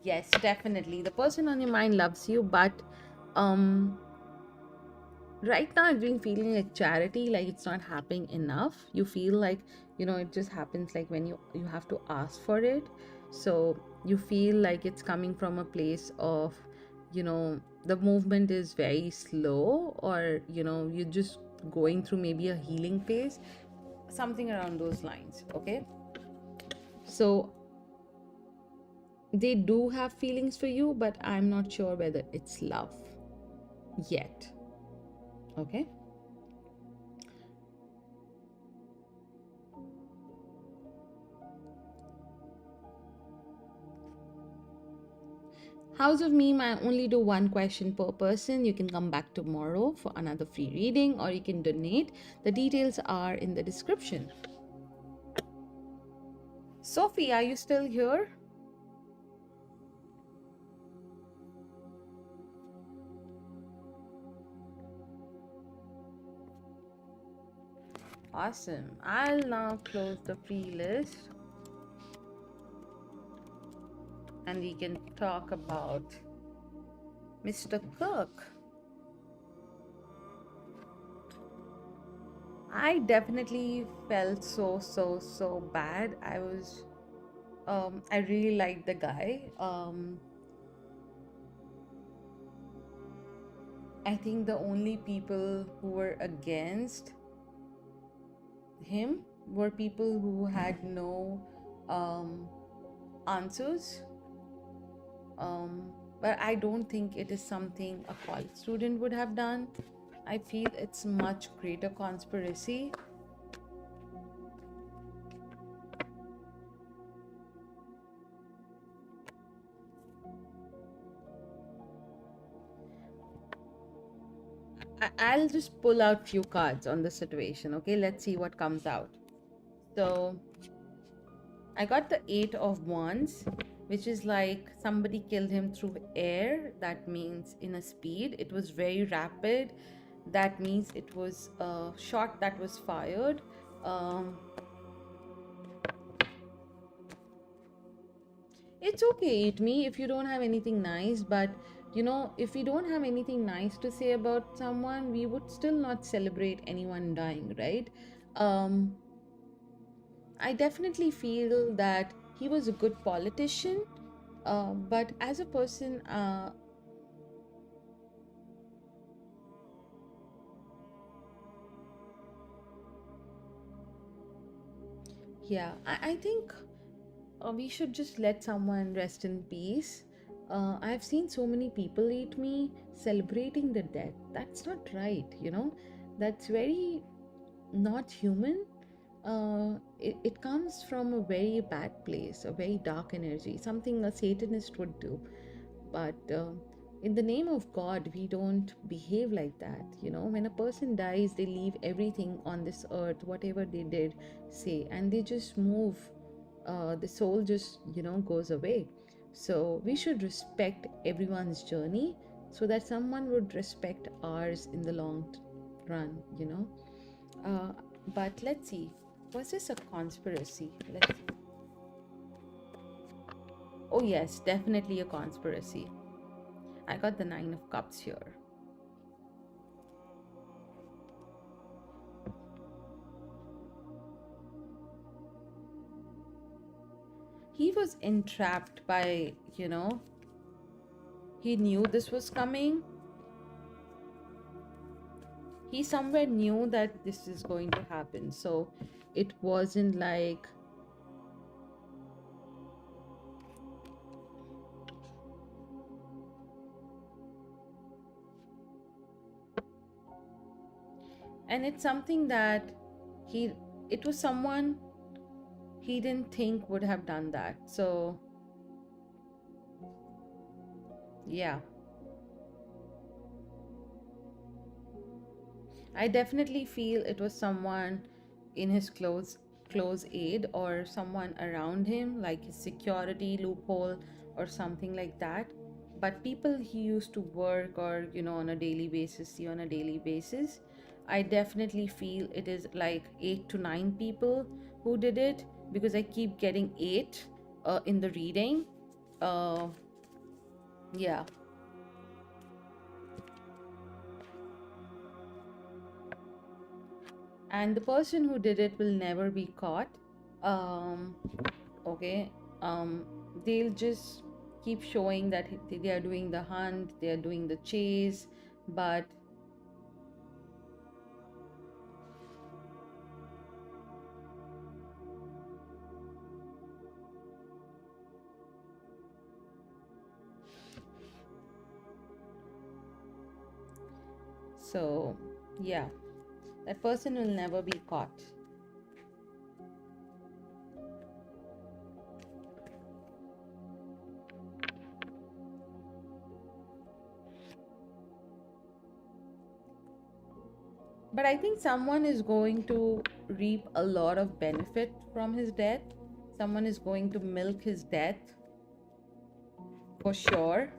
Yes, definitely. The person on your mind loves you, but um right now I've been feeling like charity, like it's not happening enough. You feel like, it just happens like when you have to ask for it. So you feel like it's coming from a place of, the movement is very slow, or you're just going through maybe a healing phase, something around those lines. Okay, so they do have feelings for you, but I'm not sure whether it's love yet. Okay. House of Meme, I only do one question per person. You can come back tomorrow for another free reading, or you can donate. The details are in the description. Sophie, are you still here? Awesome. I'll now close the free list, and we can talk about Mr. Cook. I definitely felt so bad. I really liked the guy. I think the only people who were against him were people who had no answers. but I don't think it is something a college student would have done. I feel it's much greater conspiracy. I'll just pull out few cards on the situation. Okay, let's see what comes out. So I got the 8 of Wands, which is like somebody killed him through air. That means in a speed. It was very rapid. That means it was a shot that was fired. Um, it's okay, eat me, if you don't have anything nice, but if we don't have anything nice to say about someone, we would still not celebrate anyone dying, right? Um, I definitely feel that he was a good politician, but as a person, yeah, I think we should just let someone rest in peace. I've seen so many people eat me celebrating the death. That's not right. That's very not human. It comes from a very bad place, a very dark energy, something a Satanist would do. But in the name of God, we don't behave like that. When a person dies, they leave everything on this earth, whatever they did, say, and they just move. The soul just, goes away. So we should respect everyone's journey so that someone would respect ours in the long run. Uh, but let's see. Was this a conspiracy? Let's see. Oh, yes, definitely a conspiracy. I got the 9 of Cups here. He was entrapped by, he knew this was coming. He somewhere knew that this is going to happen. So it wasn't like, and it's something that he, it was someone he didn't think would have done that. So, yeah. I definitely feel it was someone in his close aid or someone around him, like his security loophole or something like that. But people he used to work or on a daily basis, see on a daily basis, I definitely feel it is like 8 to 9 people who did it, because I keep getting eight in the reading. Uh, yeah. And the person who did it will never be caught. um okay. um they'll just keep showing that they are doing the hunt, they are doing the chase, but so yeah, that person will never be caught. But I think someone is going to reap a lot of benefit from his death. Someone is going to milk his death for sure.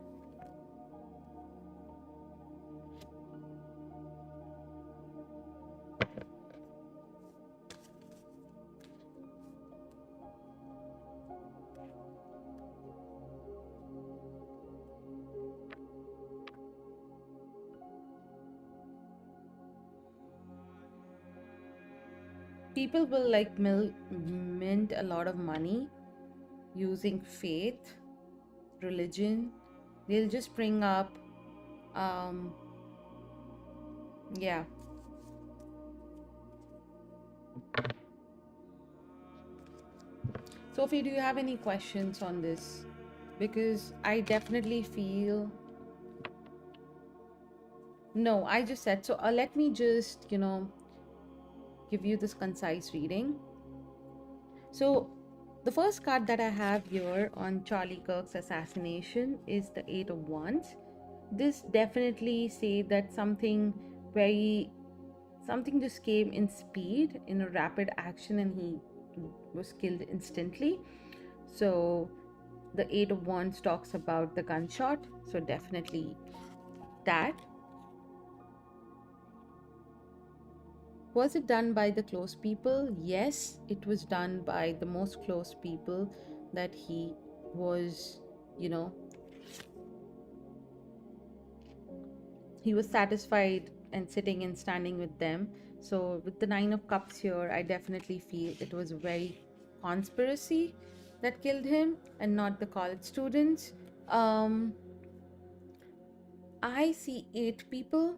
People will like mint a lot of money using faith, religion. They'll just bring up, um yeah. Sophie, do you have any questions on this? because I definitely feel. No, I just said so. Let me just, give you this concise reading. So, the first card that I have here on Charlie Kirk's assassination is the Eight of Wands. This definitely say that something just came in speed, in a rapid action, and he was killed instantly. So, the Eight of Wands talks about the gunshot. So, definitely that. Was it done by the close people? Yes, it was done by the most close people that he was, you know, he was satisfied and sitting and standing with them. So, with the Nine of Cups here, I definitely feel it was a very conspiracy that killed him and not the college students. Um, I see 8 people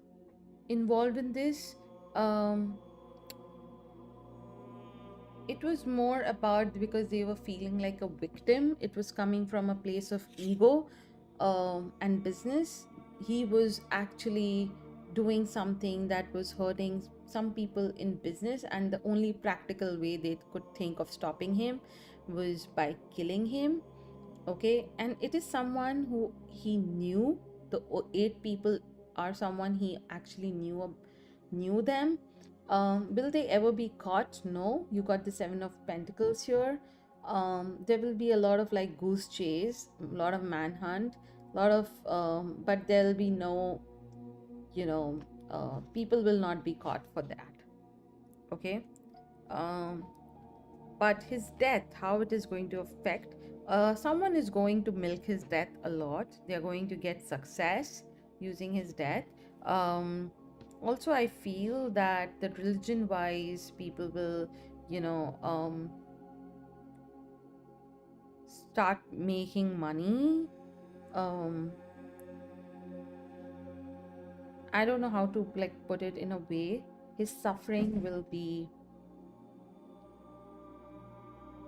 involved in this. Um, it was more about because they were feeling like a victim. It was coming from a place of ego and business. He was actually doing something that was hurting some people in business, and the only practical way they could think of stopping him was by killing him. Okay, and it is someone who he knew. The 8 people are someone he actually knew them. Will they ever be caught? No. You got the Seven of Pentacles here. There will be a lot of like goose chase, a lot of manhunt, a lot of but there'll be no, you know people will not be caught for that. Okay. um but his death, how it is going to affect, someone is going to milk his death a lot. They're going to get success using his death. Also, I feel that the religion wise people will, you know start making money. um I don't know how to like put it in a way. His suffering will be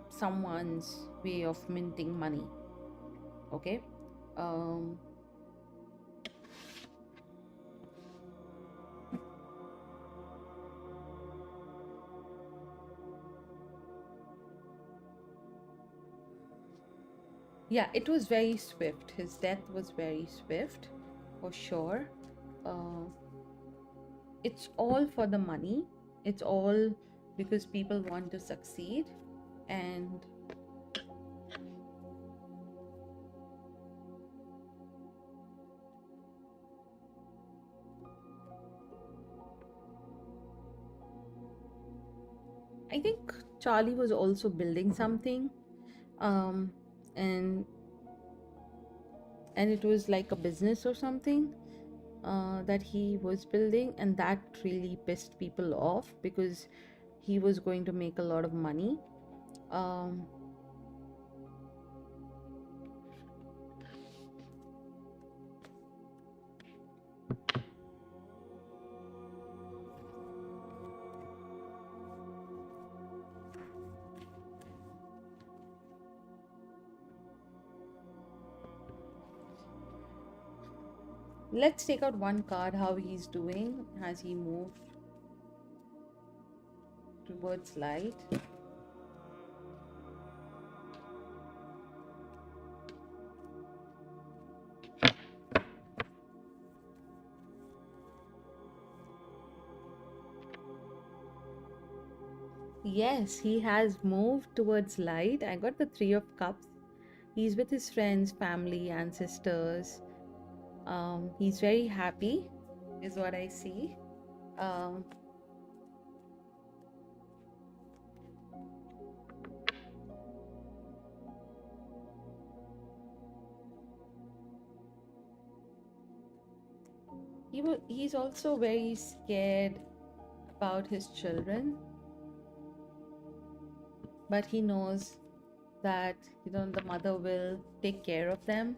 someone's way of minting money. Okay. um yeah, it was very swift. His death was very swift, for sure. uh, it's all for the money. It's all because people want to succeed. And I think Charlie was also building something. um and and it was like a business or something that he was building, and that really pissed people off because he was going to make a lot of money. um let's take out one card. How he's doing? Has he moved towards light? Yes, he has moved towards light. I got the Three of Cups. He's with his friends, family, ancestors. He's very happy, is what I see. Um, he's also very scared about his children, but he knows that the mother will take care of them.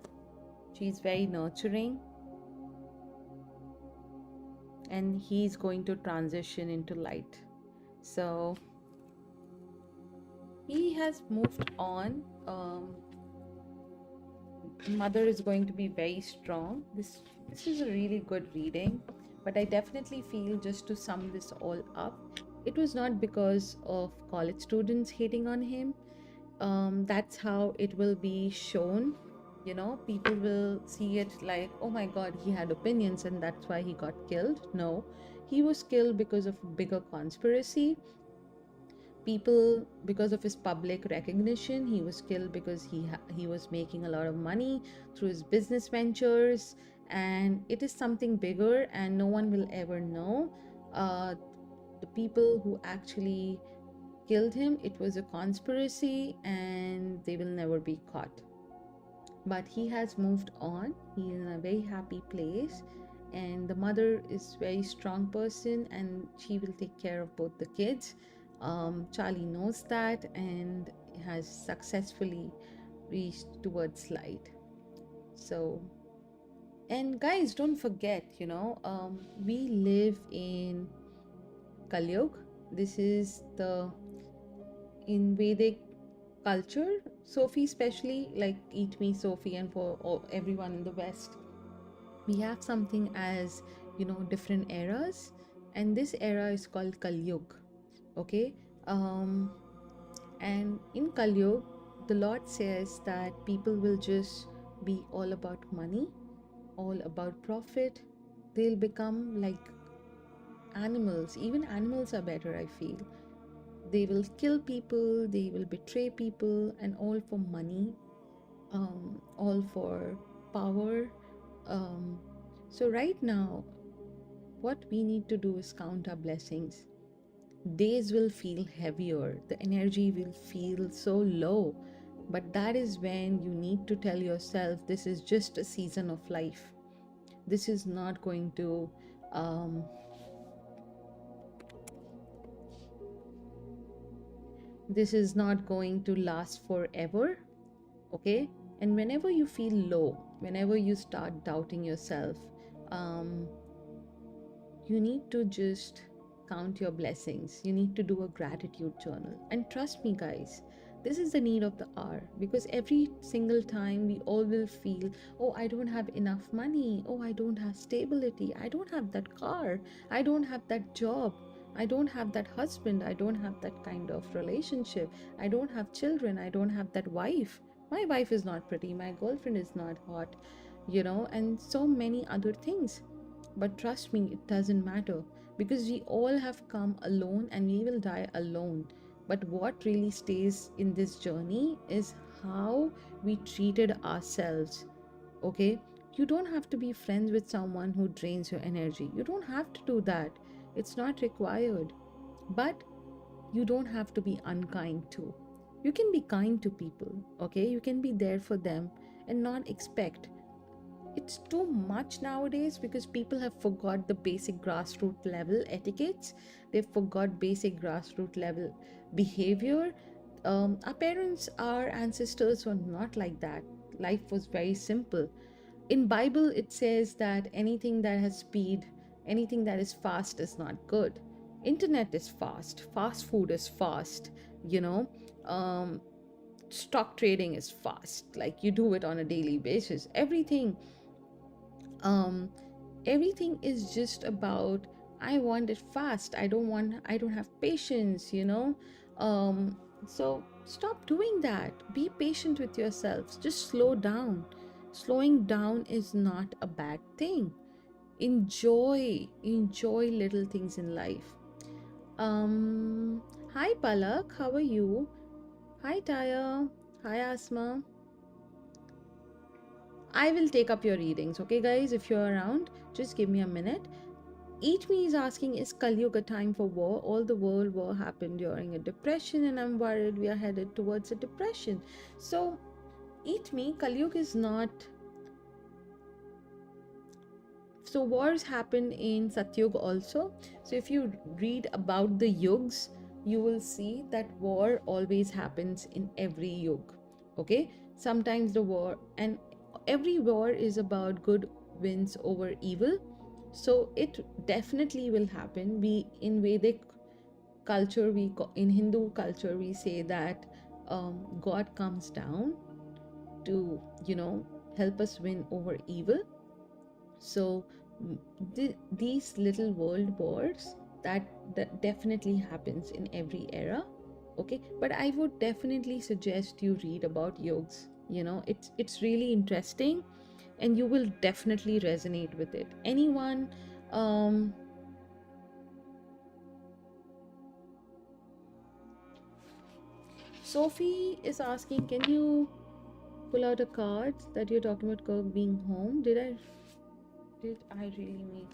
She's very nurturing, and he's going to transition into light. So he has moved on. mother is going to be very strong. This is a really good reading, but I definitely feel, just to sum this all up, it was not because of college students hating on him. That's how it will be shown. People will see it like, oh my god, he had opinions and that's why he got killed. No, he was killed because of a bigger conspiracy. People, because of his public recognition, he was killed because he was making a lot of money through his business ventures, and it is something bigger and no one will ever know. uh, the people who actually killed him, it was a conspiracy and they will never be caught. But he has moved on, he is in a very happy place, and the mother is very strong person and she will take care of both the kids. Charlie knows that and has successfully reached towards light. So, and guys, don't forget, we live in Kalyug. This is the, in Vedic culture, Sophie especially, like Eat Me Sophie, and for everyone in the West, we have something as, different eras, and this era is called Kalyug. Okay. um and in Kalyug, the Lord says that people will just be all about money, all about profit. They'll become like animals. Even animals are better, I feel. They will kill people, they will betray people, and all for money, all for power. um, so right now, what we need to do is count our blessings. Days will feel heavier, the energy will feel so low, but that is when you need to tell yourself, this is just a season of life. This is not going to um, this is not going to last forever. Okay. And whenever you feel low, whenever you start doubting yourself, um, you need to just count your blessings. You need to do a gratitude journal. And trust me, guys, this is the need of the hour, because every single time we all will feel, oh, I don't have enough money. Oh, I don't have stability. I don't have that car. I don't have that job. I don't have that husband. I don't have that kind of relationship. I don't have children. I don't have that wife. My wife is not pretty. My girlfriend is not hot, and so many other things. But trust me, it doesn't matter, because we all have come alone and we will die alone. But what really stays in this journey is how we treated ourselves. Okay? You don't have to be friends with someone who drains your energy. You don't have to do that. It's not required. But you don't have to be unkind too. You can be kind to people, okay? You can be there for them and not expect. It's too much nowadays because people have forgot the basic grassroots level etiquettes. They've forgot basic grassroots level behavior. Our parents, our ancestors were not like that. Life was very simple. In Bible it says that anything that has speed, anything that is fast is not good. Internet is fast, fast food is fast, you know um, stock trading is fast, like you do it on a daily basis. Um everything is just about, I want it fast. I don't have patience, so stop doing that. Be patient with yourselves. Just slow down. Slowing down is not a bad thing. Enjoy little things in life. Hi Palak, how are you? Hi Taya. Hi Asma. I will take up your readings, okay, guys? If you're around, just give me a minute. Eat Me is asking, is Kali Yuga time for war? All the world war happened during a depression, and I'm worried we are headed towards a depression. So, Eat Me, Kali Yuga is not. So, wars happen in Satyug also. So, if you read about the yugs, you will see that war always happens in every yug. Okay, sometimes the war, and every war is about good wins over evil. So it definitely will happen. We, in Vedic culture, in Hindu culture, we say that God comes down to help us win over evil. So these little world wars, that definitely happens in every era. Okay, but I would definitely suggest you read about yogs. It's really interesting, and you will definitely resonate with it. Anyone? um Sophie is asking, can you pull out a card that you're talking about Kirk being home? Did I really meet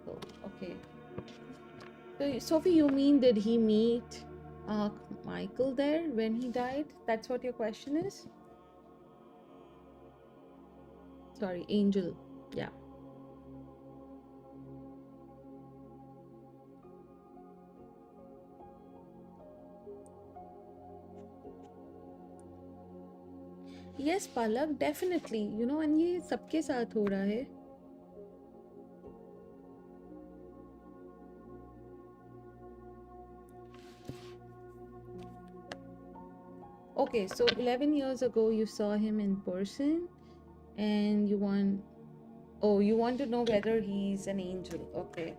Kirk? Okay. So, Sophie, you mean did he meet uh, Michael there when he died? That's what your question is? Sorry, Angel. Yeah. Yes, Palak, definitely. And ये सबके साथ हो रहा है. Okay, so 11 years ago you saw him in person, and you want to know whether he's an angel. Okay.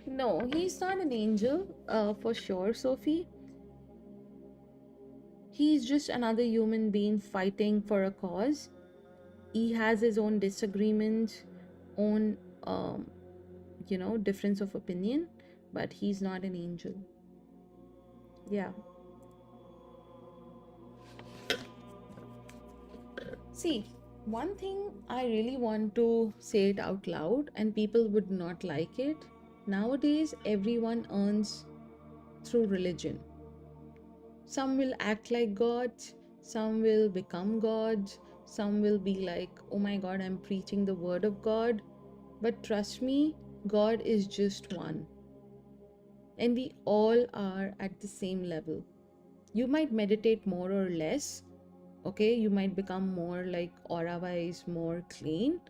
No, he's not an angel, for sure, Sophie. He's just another human being fighting for a cause. He has his own disagreements, own difference of opinion, but he's not an angel. Yeah. See, one thing I really want to say it out loud, and people would not like it. Nowadays, everyone earns through religion. Some will act like gods, some will become gods, some will be like, oh my god, I'm preaching the word of God. But trust me, God is just one. And we all are at the same level. You might meditate more or less, okay? You might become more like aura wise, more clean,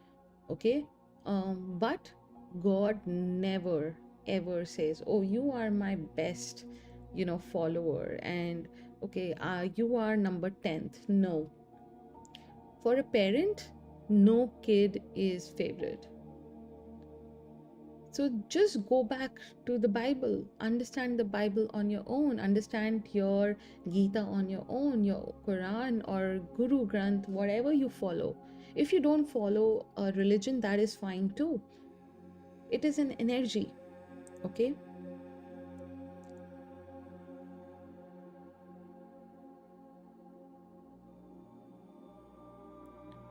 okay? But God never ever says, oh, you are my best, follower, and okay, you are number 10th. No. For a parent, no kid is favorite. So just go back to the Bible, understand the Bible on your own, understand your Gita on your own, your Quran or Guru Granth, whatever you follow. If you don't follow a religion, that is fine too. It is an energy, okay?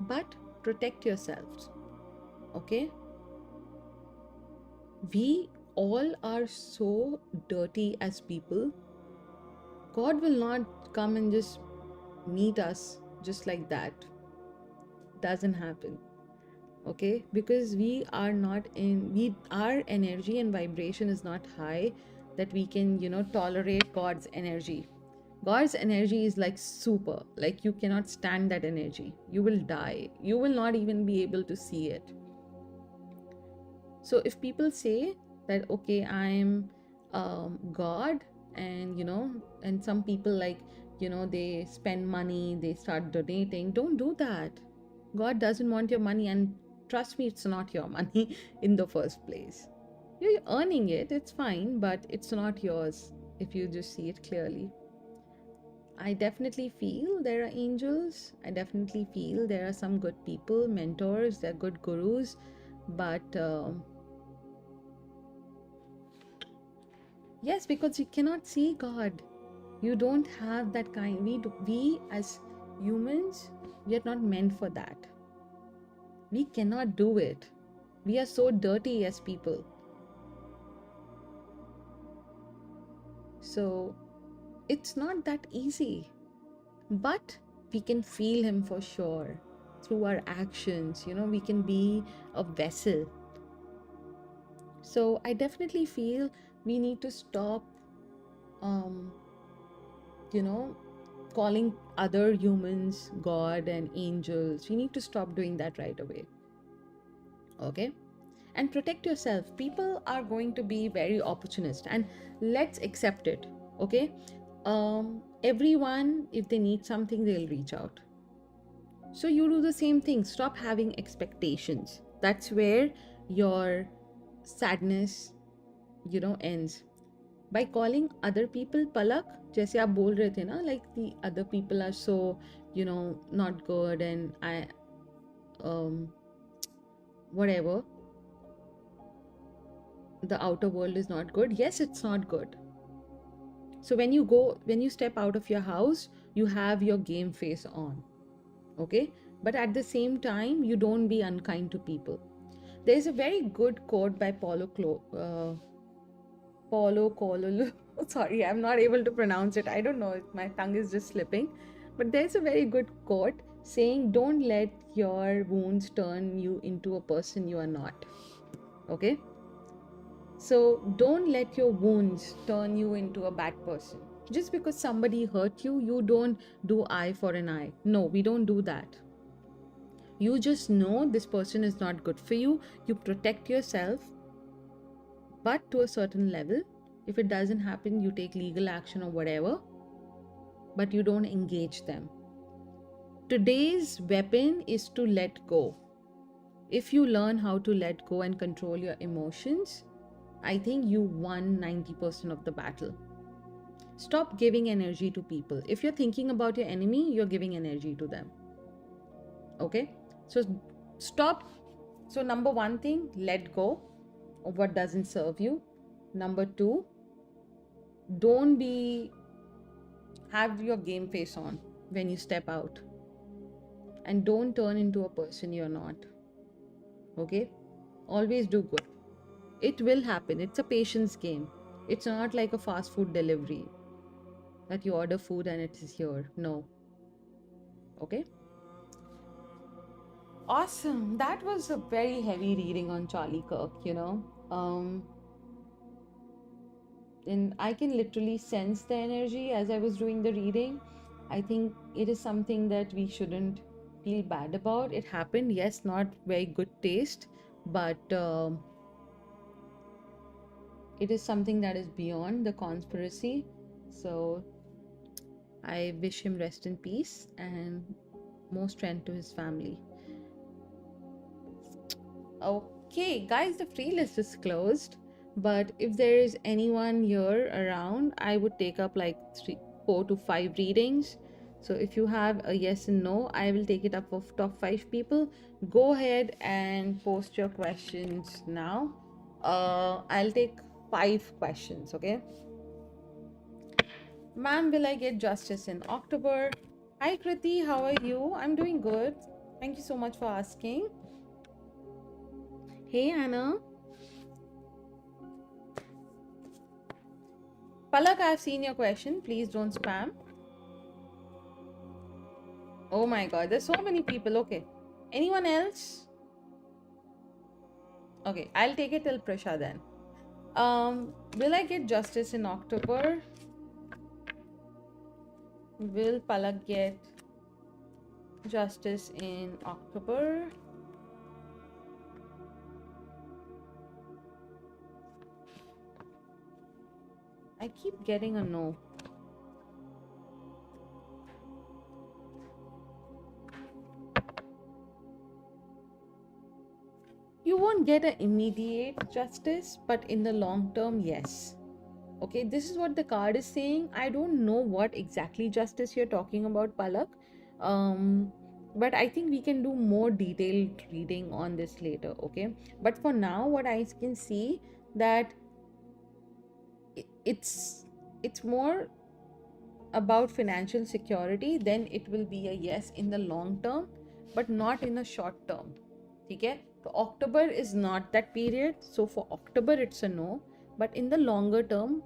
But protect yourselves, okay? We all are so dirty as people. God will not come and just meet us just like that. Doesn't happen, okay? Because our energy and vibration is not high that we can tolerate God's energy. God's energy is like super, like you cannot stand that energy. You will die, you will not even be able to see it. So if people say that, okay, I'm God, and and some people, like, they spend money, they start donating, don't do that. God doesn't want your money, and trust me, it's not your money in the first place. You're earning it, it's fine, but it's not yours if you just see it clearly. I definitely feel there are angels. I definitely feel there are some good people, mentors, they're good gurus, but yes, because you cannot see God. You don't have that kind. We as humans, we are not meant for that. We cannot do it. We are so dirty as people. So it's not that easy. But we can feel Him for sure through our actions. We can be a vessel. So I definitely feel we need to stop, um, you know, calling other humans God and angels. We need to stop doing that right away. Okay? And protect yourself. People are going to be very opportunist, and let's accept it. Okay? Everyone, if they need something, they'll reach out. So you do the same thing. Stop having expectations. That's where your sadness, ends. By calling other people palak, जैसे आप बोल रहे थे ना, like the other people are so, not good, and whatever, the outer world is not good. Yes, it's not good. So when you step out of your house, you have your game face on, okay? But at the same time, you don't be unkind to people. There's a very good quote by Paulo Coelho. Sorry, I'm not able to pronounce it. I don't know. My tongue is just slipping. But there's a very good quote saying, "Don't let your wounds turn you into a person you are not." Okay? So don't let your wounds turn you into a bad person. Just because somebody hurt you, you don't do eye for an eye. No, we don't do that. You just know this person is not good for you. You protect yourself, but to a certain level. If it doesn't happen, you take legal action or whatever, but you don't engage them. Today's weapon is to let go. If you learn how to let go and control your emotions, I think you won 90% of the battle. Stop giving energy to people. If you're thinking about your enemy, you're giving energy to them. Okay? So stop. So, number one thing, let go of what doesn't serve you. Number two, don't have your game face on when you step out, and don't turn into a person you're not. Okay? Always do good. It will happen. It's a patience game. It's not like a fast food delivery that you order food and it is here. No. Okay? Awesome. That was a very heavy reading on Charlie Kirk. And I can literally sense the energy as I was doing the reading. I think it is something that we shouldn't feel bad about. It happened, yes, not very good taste, but it is something that is beyond the conspiracy. So I wish him rest in peace and more strength to his family. Okay, guys, the free list is closed. But if there is anyone here around, I would take up like 4 to 5 readings. So if you have a yes and no, I will take it up for top 5 people. Go ahead and post your questions now. I'll take 5 questions, okay? Ma'am, will I get justice in October? Hi Kriti, how are you? I'm doing good. Thank you so much for asking. Hey Anna. Palak, I've seen your question. Please don't spam. Oh my god, there's so many people. Okay. Anyone else? Okay, I'll take it till Prisha then. Will I get justice in October? Will Palak get justice in October? I keep getting a no. You won't get an immediate justice, but in the long term, yes. Okay, this is what the card is saying. I don't know what exactly justice you're talking about, Palak. But I think we can do more detailed reading on this later, okay? But for now, what I can see that it's more about financial security, then it will be a yes in the long term, but not in a short term. Okay? So October is not that period. So for October, it's a no, but in the longer term,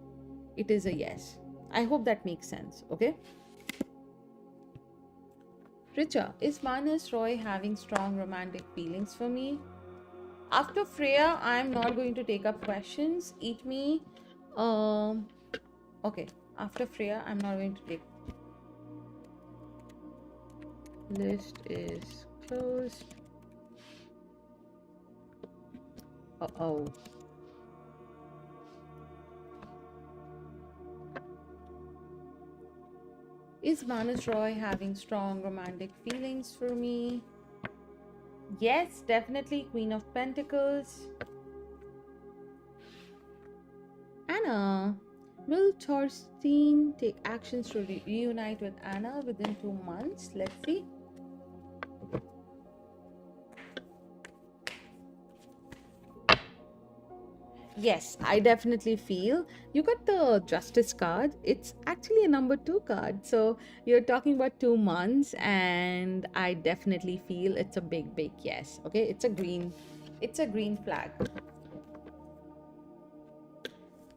it is a yes. I hope that makes sense. Okay? Richa, is Manas Roy having strong romantic feelings for me? After Freya, I'm not going to take up questions. Eat me. Okay. After Freya, I'm not going to take. List is closed. Uh-oh. Is Manas Roy having strong romantic feelings for me? Yes, definitely. Queen of Pentacles. Anna. Will Thorstein take actions to reunite with Anna within 2 months? Let's see. Yes, I definitely feel you got the justice card. It's actually a number 2 card. So you're talking about 2 months, and I definitely feel it's a big yes. Okay, it's a green flag.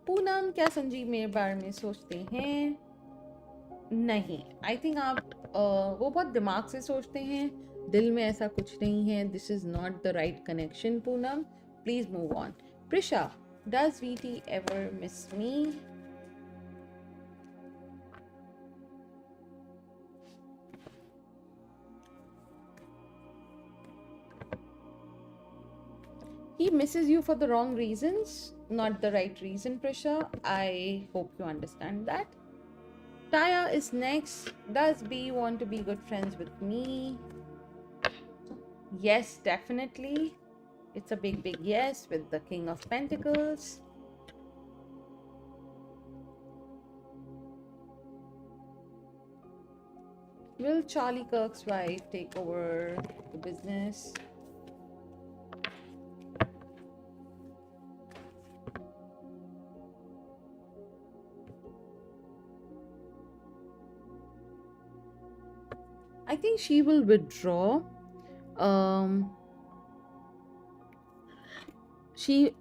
Poonam क्या संजीव मेरे बारे में सोचते हैं? नहीं, I think आप वो बहुत दिमाग से सोचते हैं, दिल में ऐसा कुछ नहीं है. This is not the right connection. Poonam, please move on. Prisha, does VT ever miss me? He misses you for the wrong reasons, not the right reason, Prisha. I hope you understand that. Taya is next. Does B want to be good friends with me? Yes, definitely. It's a big yes with the King of Pentacles. Will Charlie Kirk's wife take over the business? I think she will withdraw. Um,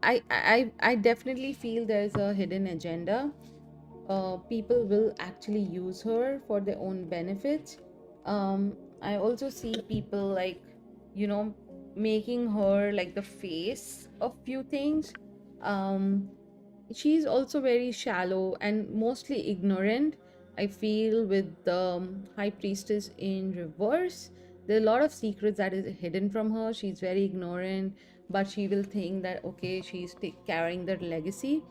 I definitely feel there's a hidden agenda. People will actually use her for their own benefits. I also see people like, you know, making her like the face of few things. Um, she's also very shallow and mostly ignorant. I feel with the high priestess in reverse, there are a lot of secrets that is hidden from her. She's very ignorant, but she will think that okay, she's carrying the legacy.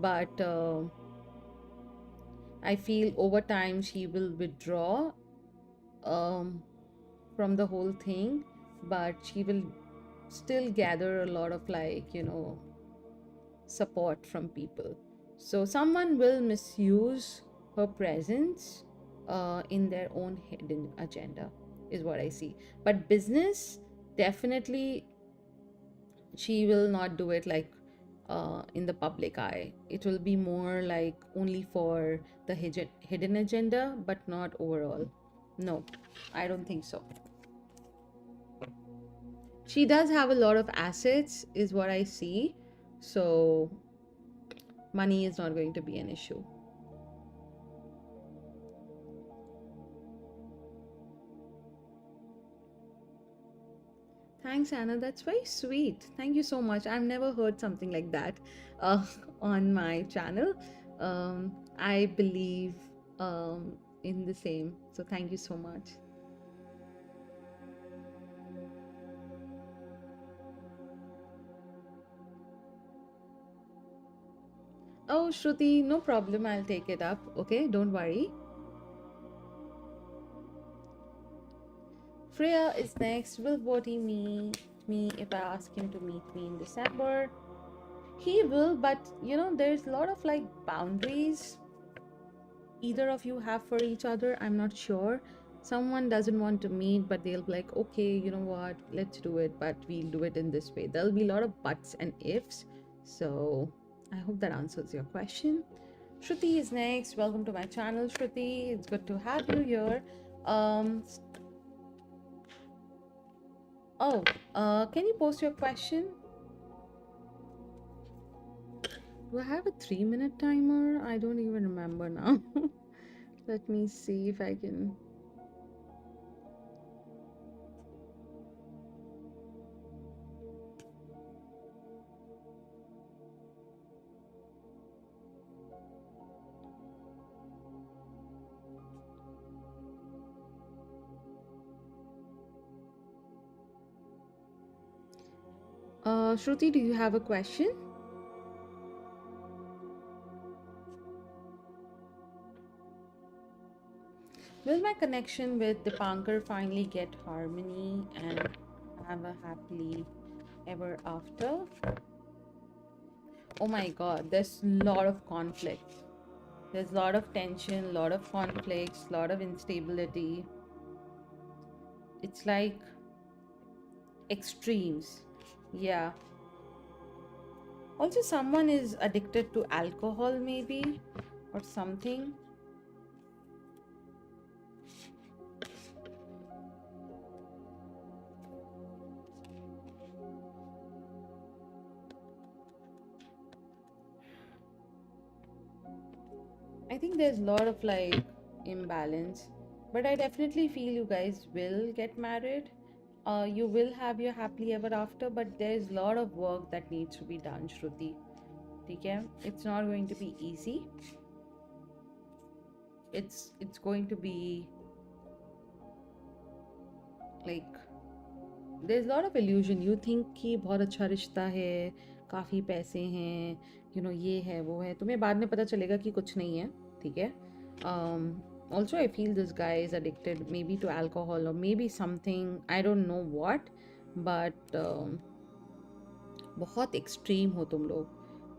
But I feel over time she will withdraw um, from the whole thing, but she will still gather a lot of support from people. So someone will misuse her presence in their own hidden agenda, is what I see. But business, definitely, she will not do it like in the public eye. It will be more like only for the hidden agenda, but not overall. No, I don't think so. She does have a lot of assets, is what I see. So money is not going to be an issue. Thanks, Anna. That's very sweet. Thank you so much. I've never heard something like that uh, on my channel. I believe in the same. So thank you so much. Oh, Shruti, no problem. I'll take it up. Okay, don't worry. Freya is next. Will Bodhi meet me if I ask him to meet me in December? He will, but there's a lot of like boundaries either of you have for each other. I'm not sure. Someone doesn't want to meet, but they'll be like, okay, you know what, let's do it, but we'll do it in this way. There'll be a lot of buts and ifs. So I hope that answers your question. Shruti is next. Welcome to my channel, Shruti. It's good to have you here. Can you post your question? Do I have a 3-minute timer? I don't even remember now. Let me see if I can. Shruti, do you have a question? Will my connection with Dipankar finally get harmony and have a happily ever after? Oh my god, there's a lot of conflict. There's a lot of tension, a lot of conflicts, a lot of instability. It's like extremes. Yeah. Also, someone is addicted to alcohol, maybe, or something. I think there's a lot of like imbalance, but I definitely feel you guys will get married. You will have your happily ever after, but there's a lot of work that needs to be done, Shruti. Okay? It's not going to be easy. It's going to be like there's a lot of illusion. You think कि बहुत अच्छा रिश्ता है, काफ़ी पैसे हैं, ये है वो है, तुम्हें बाद में पता चलेगा कि कुछ नहीं है. ठीक है. Also, I feel this guy is addicted maybe to alcohol or maybe something, I don't know what, but बहुत extreme हो तुम लोग.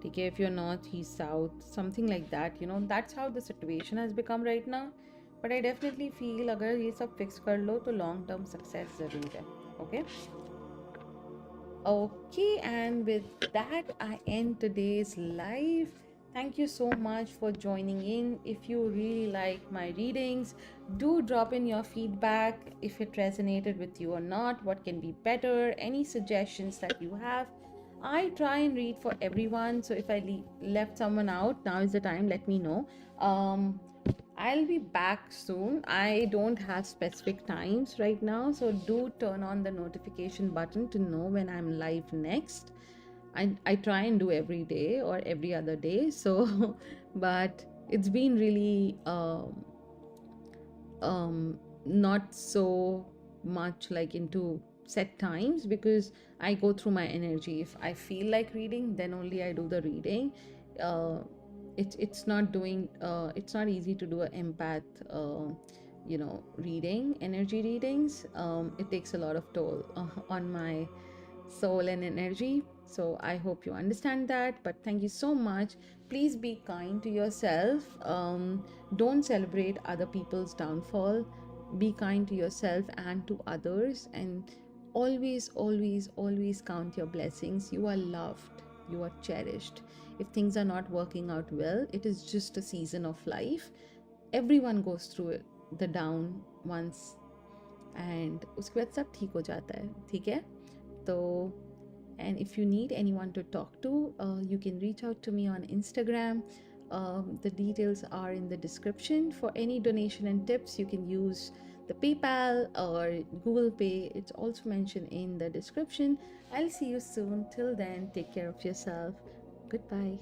ठीक है. If you're north, he's south, something like that. That's how the situation has become right now. But I definitely feel अगर ये सब fix कर लो तो long term success ज़रूर है. Okay. Okay, and with that, I end today's live. Thank you so much for joining in. If you really like my readings, do drop in your feedback if it resonated with you or not, what can be better, any suggestions that you have. I try and read for everyone, so if I left someone out, now is the time, let me know. I'll be back soon. I don't have specific times right now, so do turn on the notification button to know when I'm live next. I try and do every day or every other day, so but it's been really not so much like into set times because I go through my energy. If I feel like reading, then only I do the reading. Uh, it's not doing. It's not easy to do an empath. Reading energy readings. It takes a lot of toll on my soul and energy. So I hope you understand that. But thank you so much. Please be kind to yourself. Don't celebrate other people's downfall. Be kind to yourself and to others. And always, always, always count your blessings. You are loved. You are cherished. If things are not working out well, it is just a season of life. Everyone goes through it, the down once, and उसके बाद सब ठीक हो जाता है. ठीक है. तो and if you need anyone to talk to, you can reach out to me on Instagram. The details are in the description. For any donation and tips, you can use the PayPal or Google Pay. It's also mentioned in the description. I'll see you soon. Till then, take care of yourself. Goodbye.